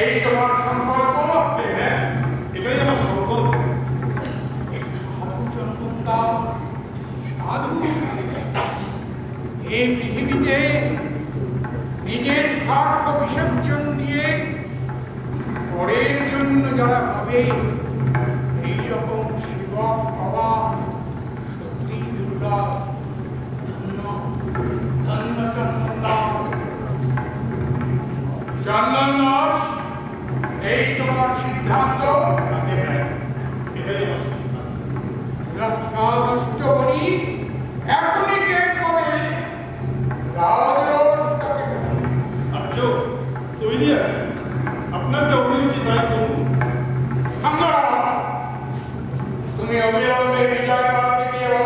এই তোমার সংকল্প? হ্যাঁ, এটাই আমার সংকল্প। সাধু এই পৃথিবীতে নিজের স্বার্থ বিসর্জন দিয়ে পরের জন্য যারা ভাবে, এইরকম সেবক পাওয়া সত্যি দুর্লভ। ধন্য ধন্য চন্দন দাস। চন্দন দাস, এই তোমার সিদ্ধান্ত? এটাই আমার সিদ্ধান্ত। রক্ষাদষ্ট করি এখনই টেক করে রাজরোষটাকে। আর্য তৈরি আছে, আপনার যা অভিরুচি তাই করুন। সামনা, তুমি অবিলম্বে বিজয় প্রাপ্তি দিও।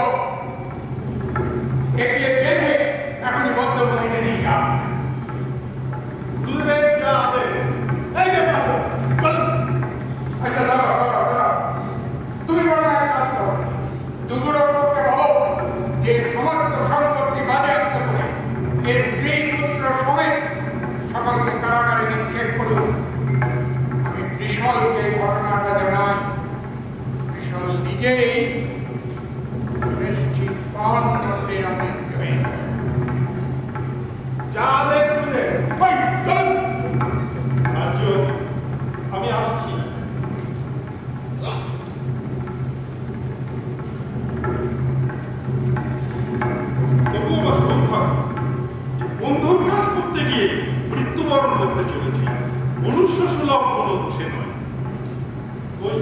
একে বেঁধে এখনই বদ্ধ মহিনে নিয়ে যাও। গুরুদেব যা আদেশ। এই যে বাবু, চলুন। আচ্ছা দাঁড়াও, তুমি বড় এক কাজ করো, দুগুড়ো পক্ষে বলো যে সমস্ত সম্পত্তি বাজেয়াপ্ত করে এর স্ত্রী পুত্র সমেত সকলকে কারাগারে নিক্ষেপ করুন। আমি বৃষলকে ঘটনাটা জানাই। বৃষল নিজেই শ্রেষ্ঠী পান করতে আদেশ দেবেন। যা আদেশ দিলে ওই চল রাজ্য আমি আসছি। তবু আমার সৌভাগ্য যে বন্ধুর কাজ করতে গিয়ে মৃত্যুবরণ করতে চলেছি। মনুষ্য সুলভ কোনো দোষে নয়। ওই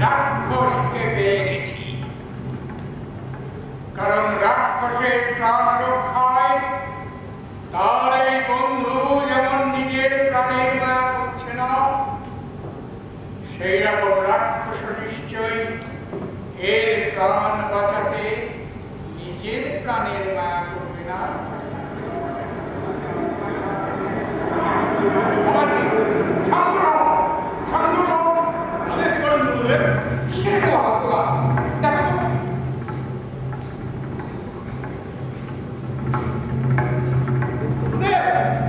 রাক্ষসকে পেয়ে গেছি, কারণ রাক্ষসের প্রাণ রক্ষায় তার এই বন্ধু যেমন নিজের প্রাণের মায়া করছে না, সেই রকম রাক্ষস নিশ্চয়ই এর প্রাণ বাঁচাতে নিজের প্রাণের মায়া করবে না। আদেশ করেন গুরুদেব।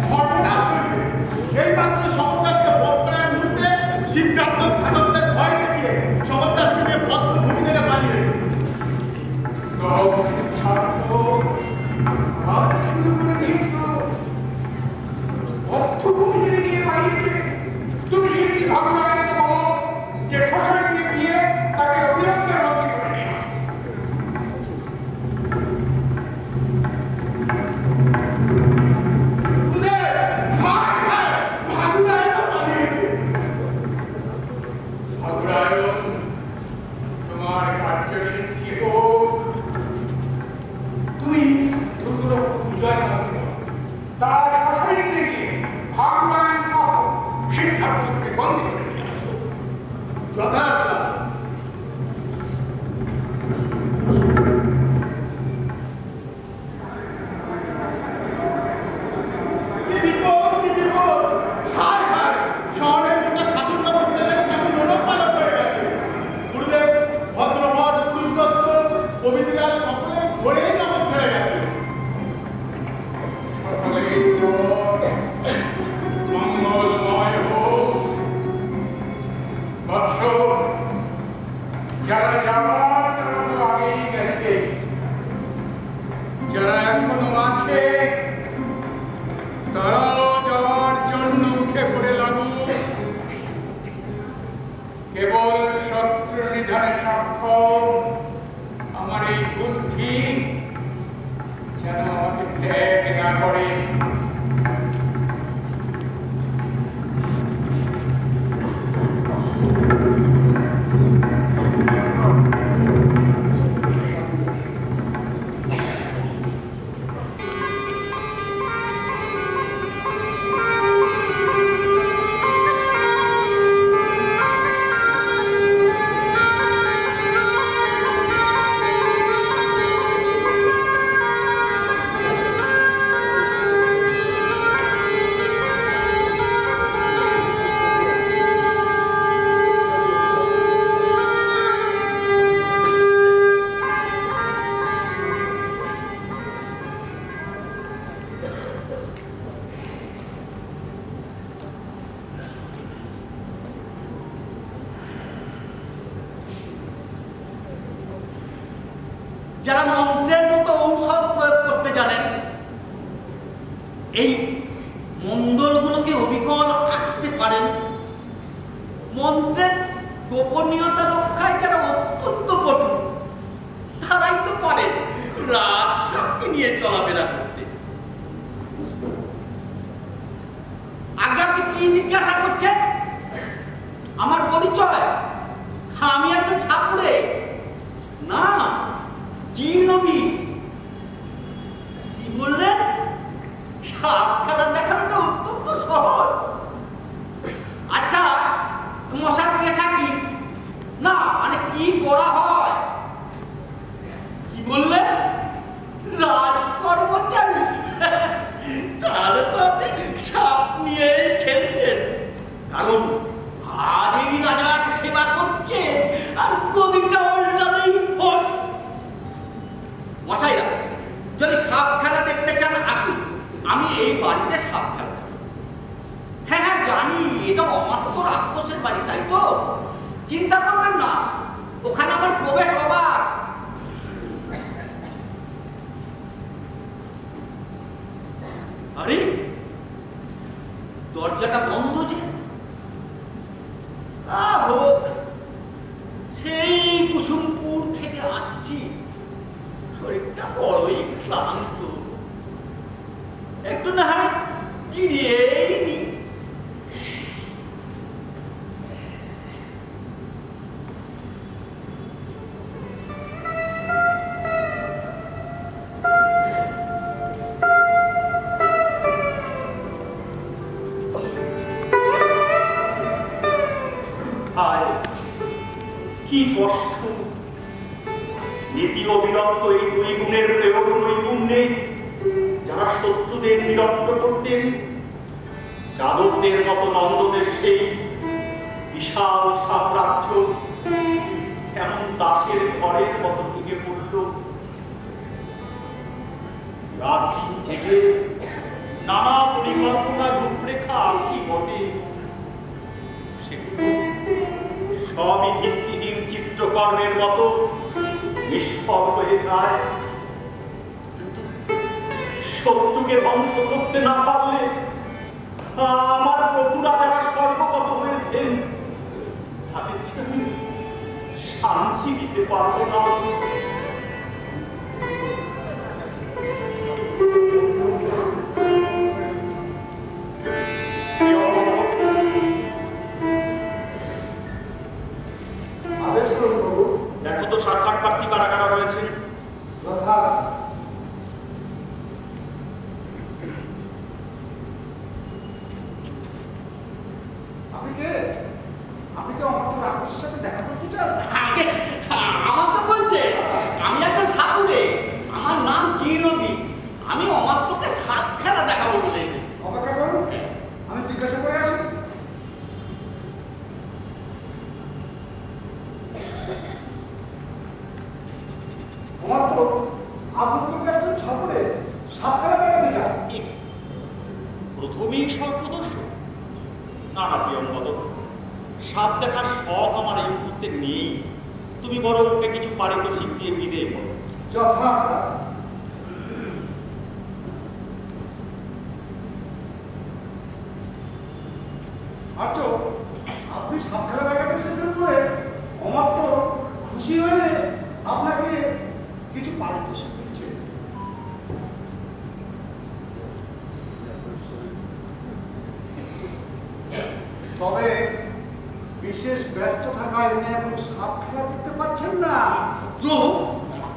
সর্বনাশ হয়েছে। এই মাত্র সর্বদাসকে বধ করার মুহূর্তে সিদ্ধার্থ ঘাতকদের ভয় দেখিয়ে সর্বদাসকে নিয়ে ভূমি থেকে পালিয়েছে। তুমি সেটি ভাবনা যে শ্মশানে গিয়ে তাকে অবিলম্বে রক্ষা করে নিয়ে আসো। তোমার কার্য সিদ্ধি হোক। তুমি বিজয় তার শ্মশানে গিয়ে ভাগুরায়ণ সহ সিদ্ধার্থকে বন্দী করে নিয়ে আসো। যথার্থ। যারা যাওয়ার তারা তো আগেই গেছে, যারা এখনো আছে তারাও যাওয়ার জন্য উঠে পড়ে লাগুক। কেবল শত্রু নিধনে সক্ষম আমার এই বুদ্ধি যেন আমাকে ত্যাগ না করে। যারা মন্ত্রের মতো ঔষধ প্রয়োগ করতে জানেন, এই মন্ডলগুলোকে অবিকল আসতে পারেন, মন্ত্রের গোপনীয়তা রক্ষায় যারা অত্যন্ত পটু, তারাই তো পারেন রাজসাক্ষী নিয়ে চলাফেরা করতে। আগে আপনি কি জিজ্ঞাসা করছেন? আমার পরিচয়? আমি একটা ছাত্রে না, জীর্ণবীর। কি বললেন? সাপ খেলা দেখানোটা অত্যন্ত সহজ। আচ্ছা, মশার পেশা কি? না মানে কি করা হয়? কি বললেন? রাজকর্মচারী। তাহলে তো আপনি সাপ নিয়েই খেলছেন, কারণ আজ এই রাজার সেবা করছে আর গদিটা উল্টাতেই ফস এই বাড়িতে সাপ খেলা। হ্যাঁ হ্যাঁ জানি, এটা অমাত্র রাক্ষসের বাড়ি, তাই তো? চিন্তা করবেন না, ওখানে আমার প্রবেশ অবাক। আরে দরজাটা বন্ধ যে। হোক, সেই কুসুমপুর থেকে আসছি, শরীরটা বড়ই ক্লান্ত, একটু না হয় জিরিয়েই নি। কি কষ্ট! নীতি ও বিরক্ত এই দুই গুণের প্রয়োগ নৈপুণ্যে যারা শত্রুদের নিরক্ত করতেন, যাদবদের মতো নন্দদের সেই বিশাল সাম্রাজ্য এমন দাসের ঘরের মতো ভেঙে পড়ল। রাত দিন জেগে নানা পরিকল্পনা রূপরেখা আঁকি বটে, সেগুলো সবই ভিত্তিহীন চিত্রকর্মের মতো নিষ্ফল হয়ে যায়। কিন্তু শত্রুকে ধ্বংস করতে না পারলে আমার প্রভুরা যারা স্বর্গগত হয়েছেন তাদের যে আমি শান্তি দিতে পারবো না। দেখো তো সাক্ষাৎ প্রার্থী কারা কারা রয়েছে। আপনি কে? আপনি তো আমার রাক্ষসের সাথে দেখা করতে চান? আমার তো বলছে আমি একজন সাপুরে, আমার নাম চিরবি, আমি অমাত্যকে সাপ খেলা দেখাবো বলে এসেছি। অপেক্ষা করুন, আমি জিজ্ঞাসা করে আসি। আমার তো আপনার একজন ছাপড়ে সাপ খেলা দেখাতে চান। প্রথমেই সর্বদর্শক? না না প্রিয়ঙ্গদ, সাপ দেখার শখ আমার এই মুহূর্তে নেই। তুমি বরং ওকে কিছু পারিতোষিক দিয়ে বিদে করো। যথা আর্য, আপনি সাপ খেলা দেখাতে এসেছেন বলে আমার তো খুশি হয়ে আপনাকে কিছু পারিতোষিক দিচ্ছে। তবে বিশেষ ব্যস্ত থাকায় উনি এখন সাপ খেলা দেখতে পাচ্ছেন না।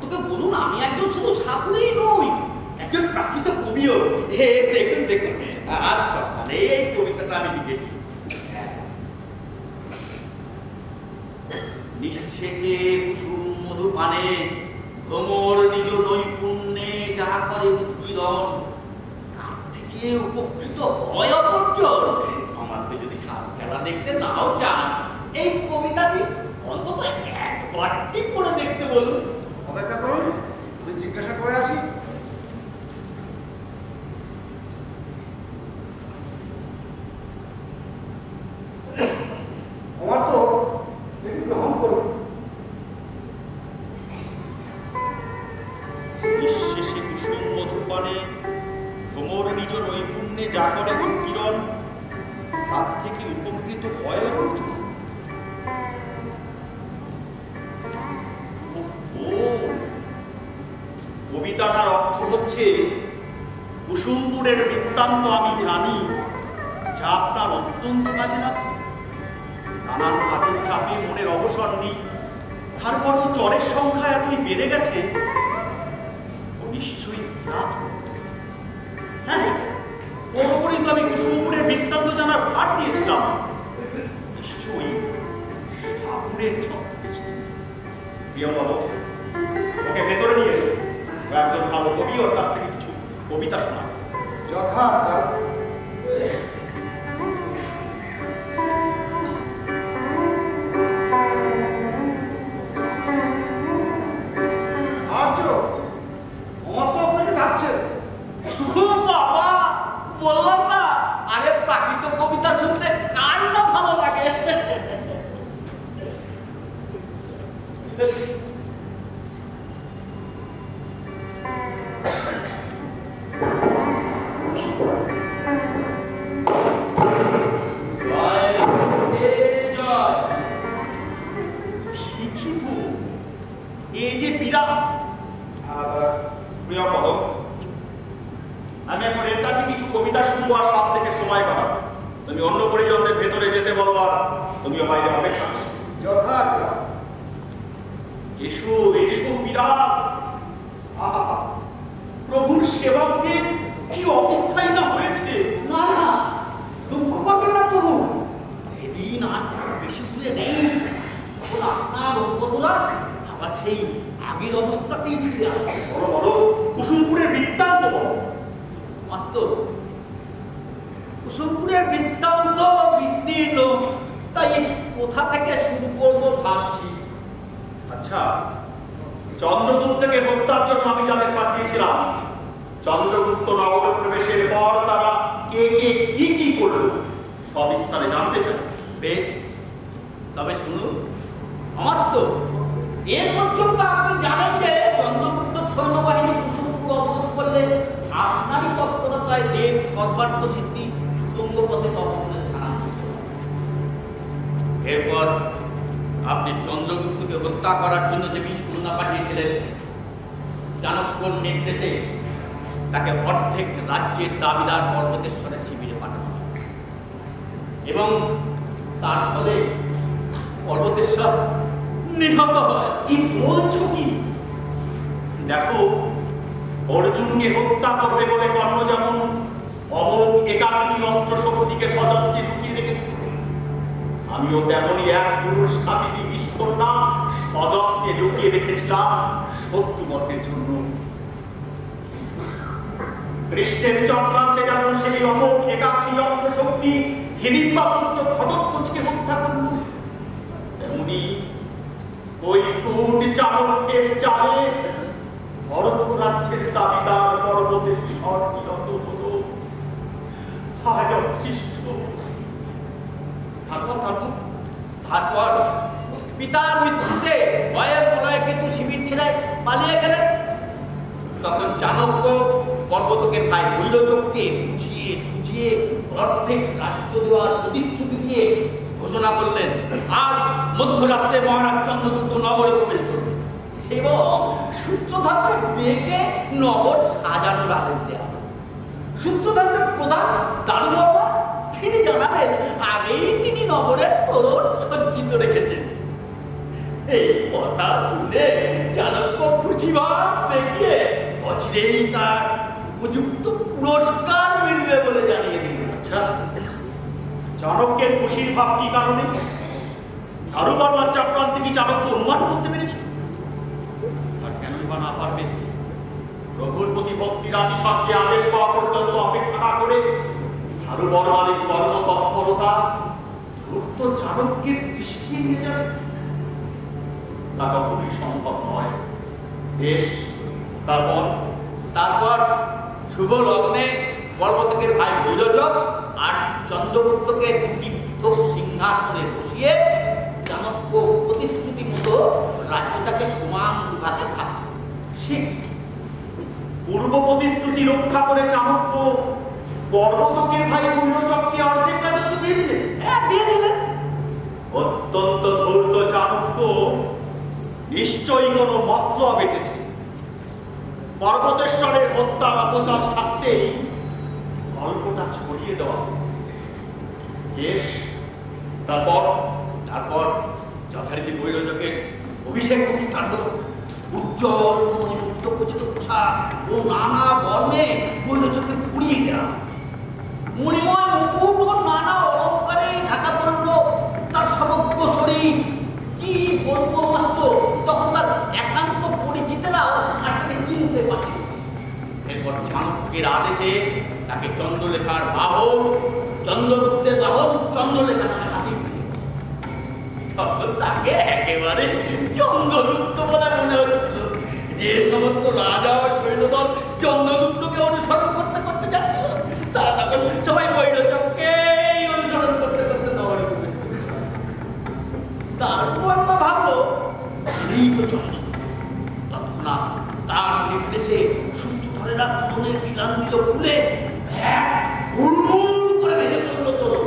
তোকে বলুন, আমি একজন শুধু সাপুরেই নই, একজন প্রাকৃত কবিও। দেখুন দেখুন, আজ সকালে এই কবিতাটা আমি লিখেছি। নিঃশেষে কুসুম মধু পানে ভ্রমর নিজ নৈপুণ্যে যা করে উৎপীড়ন, তার থেকে উপকৃত হয় অপরজন। আমাকে যদি সাপ খেলা দেখতে নাও চান, এই কবিতাটি অন্তত একবারটি পড়ে দেখতে বলুন। অপেক্ষা করুন, আমি জিজ্ঞাসা করে আসি। আমার তো এটি গ্রহণ করুন। নিঃশেষে কুসুম মধুপানে ভ্রমর নিজ নৈপুণ্যে যা করে উৎপীড়ন, তার থেকে উপকৃত হয় অপরজন। কবিতাটার অর্থ হচ্ছে, কুসুমপুরের বৃত্তান্ত আমি জানি, যা আপনার অত্যন্ত কাজে লাগবে। নানান কাজের চাপে মনের অবসর নেই, তারপরেও চরের সংখ্যা এতই বেড়ে গেছে, ও নিশ্চয়ই রাত। হ্যাঁ, ওর উপরেই তো আমি কুসুমপুরের বৃত্তান্ত জানার ভার দিয়েছিলাম। নিশ্চয়ই সাপুরের ছত্রবেশ দিয়েছে। প্রিয়ঙ্গদ, ওকে ভেতরে নিয়ে এসো, একজন ভালো কবি, ওর কাছ থেকে কিছু কবিতা শোনা। যথা আর্য, আমার তো আপনাকে ডাকছে। বাবা, ঠিকই তো, এই যে বিরাট প্রিয়পদ, আমি এখন এর কাছে কিছু কবিতা শুনবো আর সব থেকে সময় কাটাবো। তুমি অন্য পরিজনদের ভেতরে যেতে বলো আর তুমিও বাইরে অপেক্ষা করো। যথার্থ। এসো এসো বিরাট। আহা, প্রভুর সেবকদের কি অবস্থাই না হয়েছে। না না, দুঃখ করবেন না প্রভু, সেদিন আর বেশি দূরে নেই যখন আপনার অঙ্গদোলা আবার সেই আগের অবস্থাতেই ফিরে আসবে। বড় বড় কুসুমপুরের বৃত্তান্ত বলো। মাত্র কুসুমপুরের বৃত্তান্ত বিস্তীর্ণ, তাই কোথা থেকে শুরু করবো ভাবছি। আচ্ছা, চন্দ্রগুপ্তকে হত্যার জন্য আমি যাদের পাঠিয়েছিলাম, চন্দ্রগুপ্ত নগর প্রবেশের পর তারা কে কে কি কি করলো সবিস্তারে জানতে চাই। বেশ, তবে শুনুন। আমার তো এর পর্যন্ত আপনি জানেন যে চন্দ্রগুপ্ত সৈন্যবাহিনী কুসুমপুর অবরোধ করলে আপনারই তৎপরতায় দেব সর্বার্থ সিদ্ধি সুতঙ্গ পথে চন্দ্রগুপ্তকে জানান। এরপর আপনি চন্দ্রগুপ্তকে হত্যা করার জন্য যে বিস্ফোরণা পাঠিয়েছিলেন, চাণক্যর নির্দেশে তাকে অর্ধেক রাজ্যের দাবিদার পর্বতেশ্বরের শিবিরে পাঠানো হয় এবং তার ফলে পর্বতেশ্বর নিহত হয়। কি বলছো কি? দেখো, অর্জুনকে হত্যা করবে বলে কর্ণ যেমন অমোঘ একাগ্নি অস্ত্র শক্তিকে সযত্নে লুকিয়ে রেখেছিল, আমিও তেমনই এক পুরুষ খাতিনি বিস্ফোরণা সযত্নে লুকিয়ে রেখেছিলাম শত্রুবর্গের জন্য। কৃষ্ণের চক্রান্তে যেমন সেই অমোঘ একাগ্নি অস্ত্র শক্তি হিড়িম্বা পুত্র ঘটোৎকচকে হত্যা করল, তেমনি ওই কূট চাণক্যের চালে ভরত রাজ্যের দাবিদার পর্বতের স্বর নিরত হলো। হায় অদৃষ্ট! তারপর পিতার মৃত্যুতে ভয়ে প্রলয় কেতু শিবির ছেড়ে পালিয়ে গেলেন। তখন চাণক্য পর্বতকের ভাই বৈরচককে বুঝিয়ে সুঝিয়ে অর্ধেক রাজ্য দেওয়ার প্রতিশ্রুতি দিয়ে ঘোষণা করলেন, আজ মধ্যরাত্রে মহারাজ চন্দ্রগুপ্ত নগরে প্রবেশ করবে এবং সূত্রধারকে ডেকে নগর সাজানোর আদেশ দেওয়া হবে। সূত্রধারের প্রধান দারুবাবা তিনি জানালেন আগেই তিনি নগরের তোরণ সজ্জিত রেখেছেন। এই কথা শুনে চাণক্য খুশিভাব দেখিয়ে অচিরেই তার উপযুক্ত পুরস্কার মিলবে বলে জানিয়ে দিলেন। আচ্ছা, চাণক্যের খুশির ভাব কি কারণে? দারুবর্মার চক্রান্তে কি চাণক্য অনুমান করতে পেরেছে? আর কেনই বা না পারবে? প্রভুর প্রতি ভক্তির আদি সবচেয়ে আদেশ পাওয়া পর্যন্ত অপেক্ষা না করে দারুবর্মার কর্ম তৎপরতা ধূর্ত চাণক্যের দৃষ্টি নিয়ে যাবে, তা কখনোই সম্ভব নয়। বেশ, তারপর শুভ লগ্নে পর্বতকের ভাই বৈরচক আর চন্দ্রগুপ্তকে দুটি সিংহাসনে বসিয়ে চাণক্য প্রতিশ্রুতি মতো রাজ্যটাকে সমান বিভাগে ভাগ। পূর্ব প্রতিশ্রুতি রক্ষা করে চাণক্য পর্বতকের ভাই বৈরচককে অর্ধেক রাজত্ব দিয়ে দিলেন। হ্যাঁ, দিয়ে দিলেন। অত্যন্ত ধূর্ত চাণক্য নিশ্চয়ই কোনো মতলব এঁটেছে। পর্বতেশ্বরের হত্যার অপচার থাকতেই গল্পটা ছড়িয়ে দেওয়া হয়েছে। বেশ, তারপর যথারীতি বৈরচকের অভিষেক অনুষ্ঠান হল। উজ্জ্বল মণিমুক্ত খচিত পোশাক ও নানা বর্ণে বৈরচককে পুড়িয়ে দেওয়া। মণিময় মুকুট ও নানা অলঙ্কারে ঢাকা পড়ল তার সমগ্র শরীর। কি বলবো মাত্র, তখন তার একান্ত পরিচিতেরাও আর তাকে চিনতে পারছে। এরপর চাণক্যের আদেশে তাকে চন্দ্রলেখার বাহন, চন্দ্রগুপ্তের বাহন চন্দ্রলেখা নামে হাতির তখন তাকে একেবারে চন্দ্রগুপ্ত বলে মনে হচ্ছিল। যে সমস্ত রাজা ও সৈন্যদল চন্দ্রগুপ্তকে অনুসরণ করতে করতে যাচ্ছিল, তারা তখন সবাই বৈরচককে অনুসরণ করতে করতে নগরে বসে। দারুবর্মা ভাবলো এই তো চন্দ্র। তৎক্ষণাৎ তার নির্দেশে সূত্রধরেরা তোরণের খিলান দিল খুলে হুড়মুড় করে ভেঙে পড়ল তোরণ।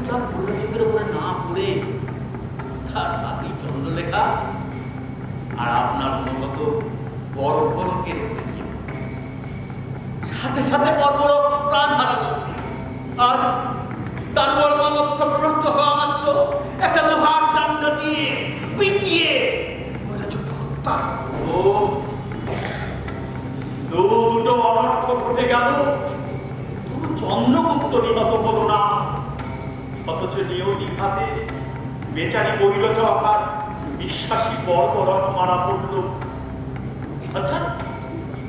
তার পড়ল চোখের উপরে না পড়ে তার হাতি চন্দ্রলেখা আর আপনার অনুগত বড় বড়কের উপরে গিয়ে সাথে সাথে বড় প্রাণ হারালো। আর তার বড় লক্ষ্যভ্রষ্ট হওয়া মাত্র একটা লোহার ডান্ডা দিয়ে পিটিয়ে হত্যা। ও দুটো অনর্থ ঘটে গেল, তবু চন্দ্রগুপ্ত নিহত হলো না। অথচ নিয়তি হাতে বেচারি বৈরচক আর বিশ্বাসী বর্বরক মারা পড়ল। আচ্ছা,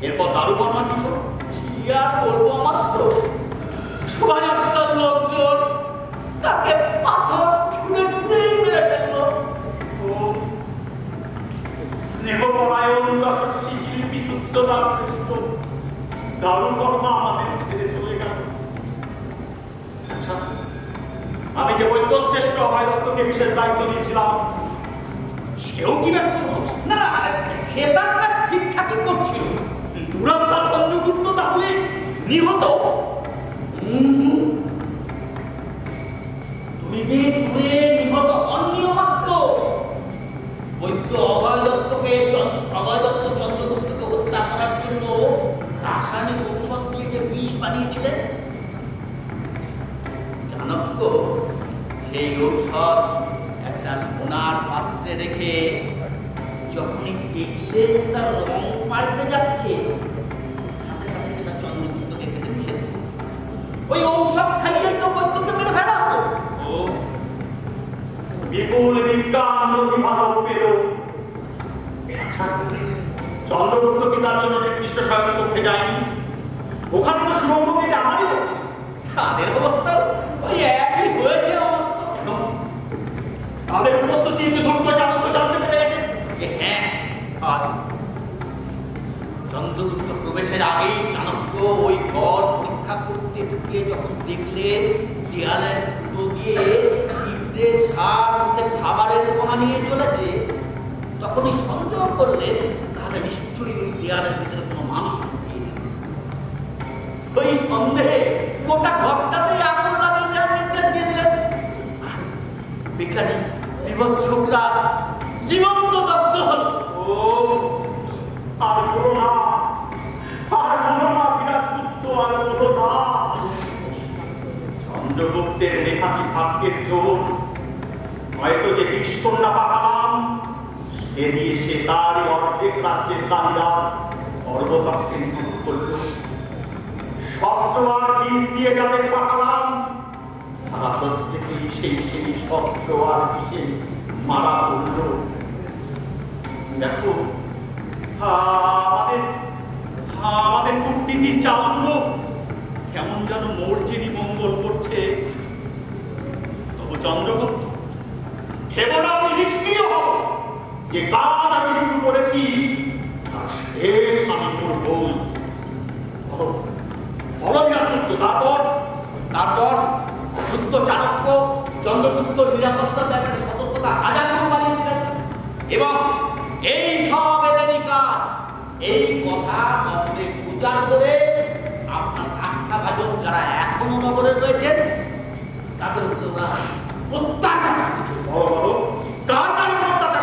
এরপর দারুবর্মা কি হলো? কি আর বলবো, মাত্র শোভাযাত্রার লোকজন তাকে পাথর ছুঁড়ে ছুঁড়ে মেরে ফেললো। স্নেহপরায়ণ যশস্বী শিল্পী শুদ্ধতার শ্রেষ্ঠ দারুবর্মা আমাদের ছেড়ে চলে গেল। আচ্ছা, আমি যে বৈদ্যশ্রেষ্ঠ অভয় দত্তকে বিশেষ দায়িত্ব দিয়েছিলাম, সেও কি ব্যর্থ হলো? না, সে তার কাজ ঠিকঠাকই করছিল। দুরাত্মা চন্দ্রগুপ্ত তাহলে নিহত? দুই মেয়ে জুড়ে নিহত অন্যীয় মাত্র। বৈদ্য অভয় দত্তকে চন্দ্রগুপ্তকে হত্যা করার জন্য রাসায়নিক ঔষধ দিয়ে যে বিষ বানিয়েছিলেন, চাণক্য সেই ঔষধ একটা সোনার পাত্রে রেখে যখনই দেখলেন তার রং পাল্টে যাচ্ছে, সাথে সাথে সেটা চন্দ্রগুপ্তকে খেতে নিষেধ। ওই ঔষধ খাইয়ে তো বৈদ্যকে মেরে ফেলা হলো। ও বিপুল বিজ্ঞান বিভাগ পেল। চন্দ্রগুপ্ত কি তার জন্য নির্দিষ্ট সাহায্য করতে যায়নি? ওখানে তো সুরঙ্গ কেটে আমারই করছে। তাদের অবস্থা ওই একই হয়েছে। তাদের উপস্থিতি ধূর্ত চাণক্য জানতে পেরে গেছে। হ্যাঁ, আর চন্দ্রগুপ্ত প্রবেশের আগেই চাণক্য ওই ঘর পরীক্ষা করতে ঢুকে যখন দেখলেন দেয়ালের ফুটো দিয়ে পিঁপড়ের সার মুখে খাবারের কোনা নিয়ে চলেছে, তখনই সন্দেহ করলেন তাহলে নিশ্চয়ই ওই দেয়ালের ভিতরে কোনো মানুষ ঢুকিয়ে দিল। ওই সন্দেহে গোটা ঘরটাতেই আগুন লাগিয়ে দেওয়ার নির্দেশ দিয়ে দিলেন। বেচারি বিভৎসকরা জীবন্ত দগ্ধ হল। ও আর বলো না, আর বলো না বিরাট গুপ্ত, আর বলো না। চন্দ্রগুপ্তের নেহাতি ভাগ্যের জোর, হয়তো যে বিস্কন্যা পাঠালাম সে দিয়ে সে তারই অর্ধেক রাজ্যের দাবিরা সর্বপক্ষে নিযুক্ত করল। শস্ত্র আর বীজ দিয়ে যাদের পাঠালাম, তারা প্রত্যেকেই সেই শস্ত্র আর বিষে মারা পড়ল। দেখো, আমাদের কূটনীতির চালগুলো কেমন যেন মর্জিনী মঙ্গল করছে। তবু চন্দ্রগুপ্ত, হেবনা আমি নিষ্ক্রিয় হব। যে কাজ আমি শুরু করেছি তার শেষ আমি করবই। তারপর শুদ্ধ চাণক্য চন্দ্রগুপ্ত নিরাপত্তার ব্যাপারে সতর্কতা হাজার গুণ বাড়িয়ে দিলেন এবং এই সব এদেরই কাজ, এই কথা নগরে প্রচার করে আপনার আস্থাভাজন যারা এখনো নগরে রয়েছেন তাদের উপরে ওরা অত্যাচার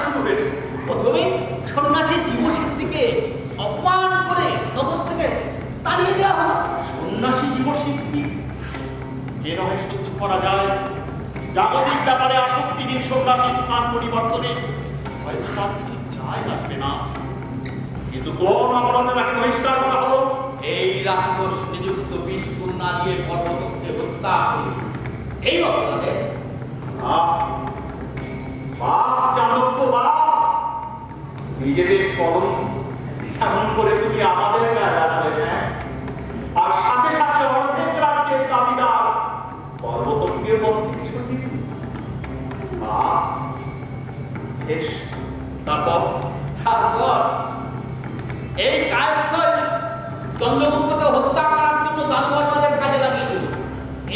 শুরু হয়েছে। প্রথমে সন্ন্যাসী জীবশক্তিকে অপমান করে নগর থেকে তাড়িয়ে দেওয়া হলো। সন্ন্যাসী জীবশক্তি এ নয় সহ্য করা যায়। জাগতিক ব্যাপারে আসক্তিহীন সন্ন্যাসী স্থান পরিবর্তনে হয়তো তার কিছু চায় আসবে না, কিন্তু কোন অপরাধে তাকে বহিষ্কার করা হলো? এই রাক্ষস নিযুক্ত বিষ কন্যা দিয়ে পর্বতকে হত্যা করে এই অপরাধে বাপ চাণক্য, বাপ নিজেদের কলম এমন করে তুমি আমাদের গায়ে লাগালে, আর সাথে সাথে অর্ধেক রাজ্যের দাবিদার পর্বতকে মধ্যে সরিয়ে দিল। বেশ, তারপর এই কায়স্থল চন্দ্রগুপ্তকে হত্যা করার জন্য দারুবর্মাদের কাজে লাগিয়েছিল।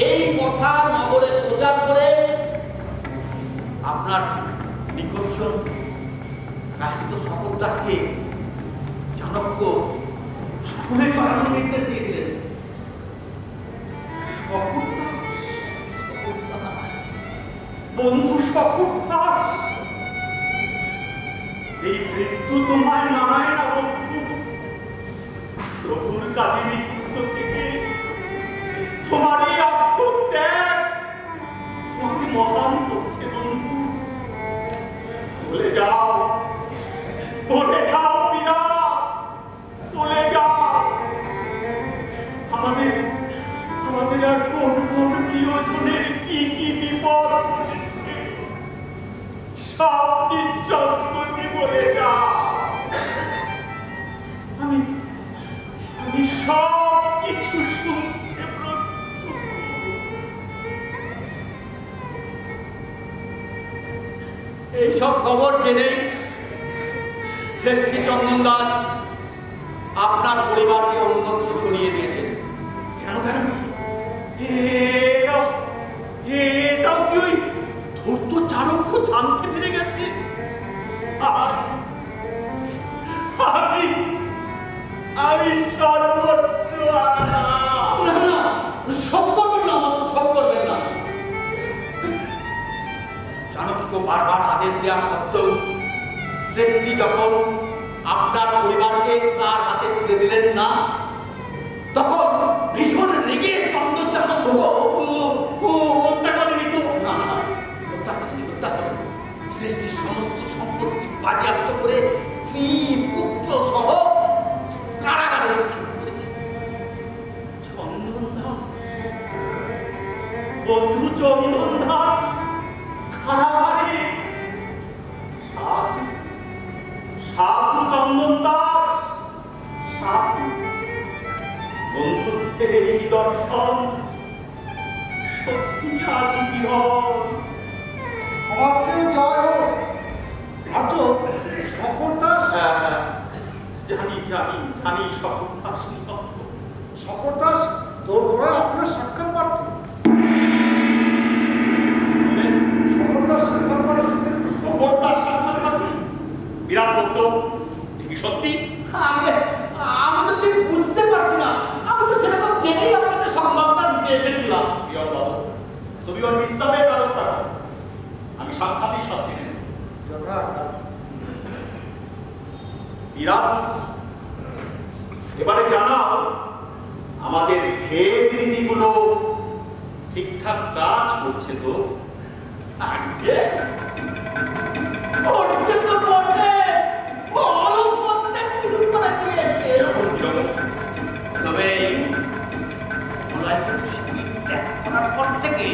এই কথা নগরে প্রচার করে আপনার নিকটজন রাস্ত শপথ দাসকে চাণক্য শুনে চড়ানোর নির্দেশ দিয়ে দিলেন। বন্ধু শপথ দাস, এই মৃত্যু তোমায় মানায় না বন্ধু। প্রভুর কাজে নিযুক্ত থেকে তোমার এই আত্মত্যাগ তোমাকে মহান করছে বন্ধু। বলে যাও, বলে যাও বিরাট, বলে যাও। আমাদের আর কোন কোন প্রিয়জনের কি কি বিপদ ঘটেছে সব নিঃসঙ্গতি বলে যাও। আমি সব কিছু শুনতে প্রস্তুত। এইসব খবর জেনে শ্রেষ্ঠী চন্দন দাস আপনার পরিবারকে অন্যত্র সরিয়ে দিয়েছেন। কেন এটাও কি ওই ধূর্ত চাণক্য জানতে পেরে গেছে? আমি সর্বত্র সব করবেন না, আমার তো সব করবেন না। চাণক্য বারবার আদেশ দেওয়া সত্ত্বেও শ্রেষ্ঠী যখন আপনার পরিবারকে তার হাতে তুলে দিলেন না, তখন ভীষণ রেগে চন্দন চাণক্য হত্যা করেনি তো? না, হত্যা করেনি। শ্রেষ্ঠীর সমস্ত সম্পত্তি বাজেয়াপ্ত করে স্ত্রী পুত্র সহ কারাগারে নিক্ষেপ করেছে। চন্দন দাস, বন্ধু চন্দন দাস কারাগারে? সাধু চন্দন দাস, সাধু। বন্ধুত্বের এই দর্শন সত্যি আজি বিরল। আমাকে জয় হোক। আজ শপথ দাস, জানি শপথ দাস। শপথ দাস তোর ওরা আপনার সাক্ষাৎ প্রার্থী। শপথ দাস সাক্ষাৎ প্রার্থী। বিরাট ভক্ত কি সত্যি? আমি তো ঠিক বুঝতে পারছি না। আমি তো সেরকম জেনেই আপনাকে সংবাদটা দিতে এসেছিলাম। তুমি ওর বিস্তারের ব্যবস্থা করো, আমি সাক্ষাৎই সব জেনে নেব। বিরাট, এবারে জানাও আমাদের ভেদ রীতিগুলো ঠিকঠাক কাজ করছে তো? আগে করছে তো বটে, ভালো করতে শুরু করে দিয়েছে। তবে দেখার পর থেকে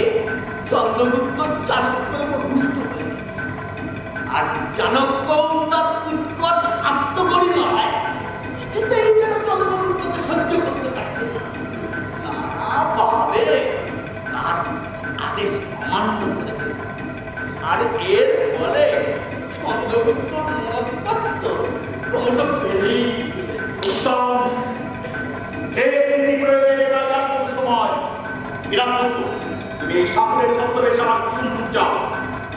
চন্দ্রগুপ্ত চাণক্যের উপর রুষ্ট হয়েছে। আর চাণক্য তার উৎকট আত্মগরিমায় কিছুতেই যেন চন্দ্রগুপ্তকে সহ্য করতে পারছে না। নানাভাবে তার আদেশ অমান্য করেছে। আর এর ফলে চন্দ্রগুপ্তর মতপাত্র ক্রমশ বেড়েই সময় বিরাট, তুমি এই ঠাকুরের ছদ্মবেশে আমার কুসুমপুর যাও।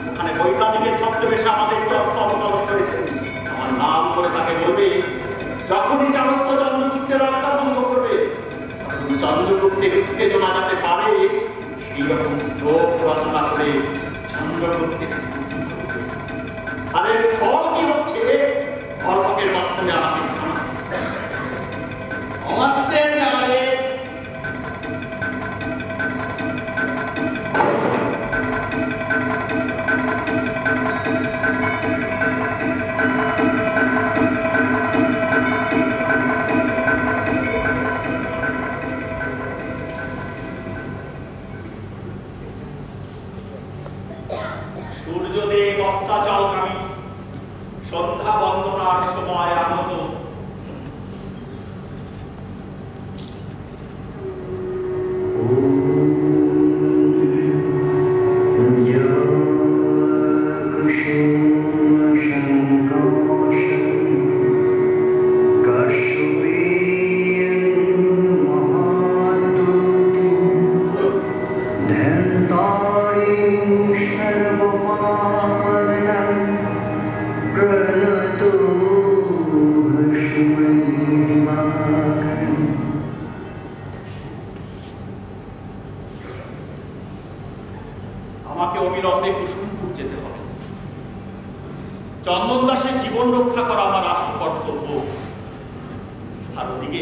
ওখানে বৈজ্ঞানিকের ছদ্মবেশে আমাদের স্তরতলস হয়েছে। আমার নাম করে তাকে বলবে, যখনই চাণক্য চন্দ্রগুপ্তের আড্ডা ভঙ্গ করবে, তখন চন্দ্রগুপ্তের উত্তেজনা যাতে পারে সেই রকম শ্লোক রচনা করে চন্দ্রগুপ্তের স্তুতি করবে। আর এর ফল কি হচ্ছে ধর্মকের মাধ্যমে আমাকে জানা। আমাদের নামে চন্দন দাসের জীবন রক্ষা করা আমার আসল কর্তব্য। আর ওদিকে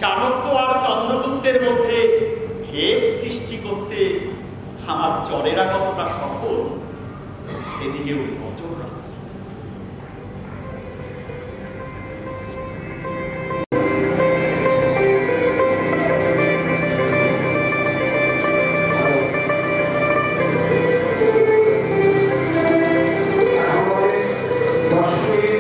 চাণক্য আর চন্দ্রগুপ্তের মধ্যে ভেদ সৃষ্টি করতে আমার চরেরা কতটা সফল সেদিকেও নজর রাখা। দর্শকের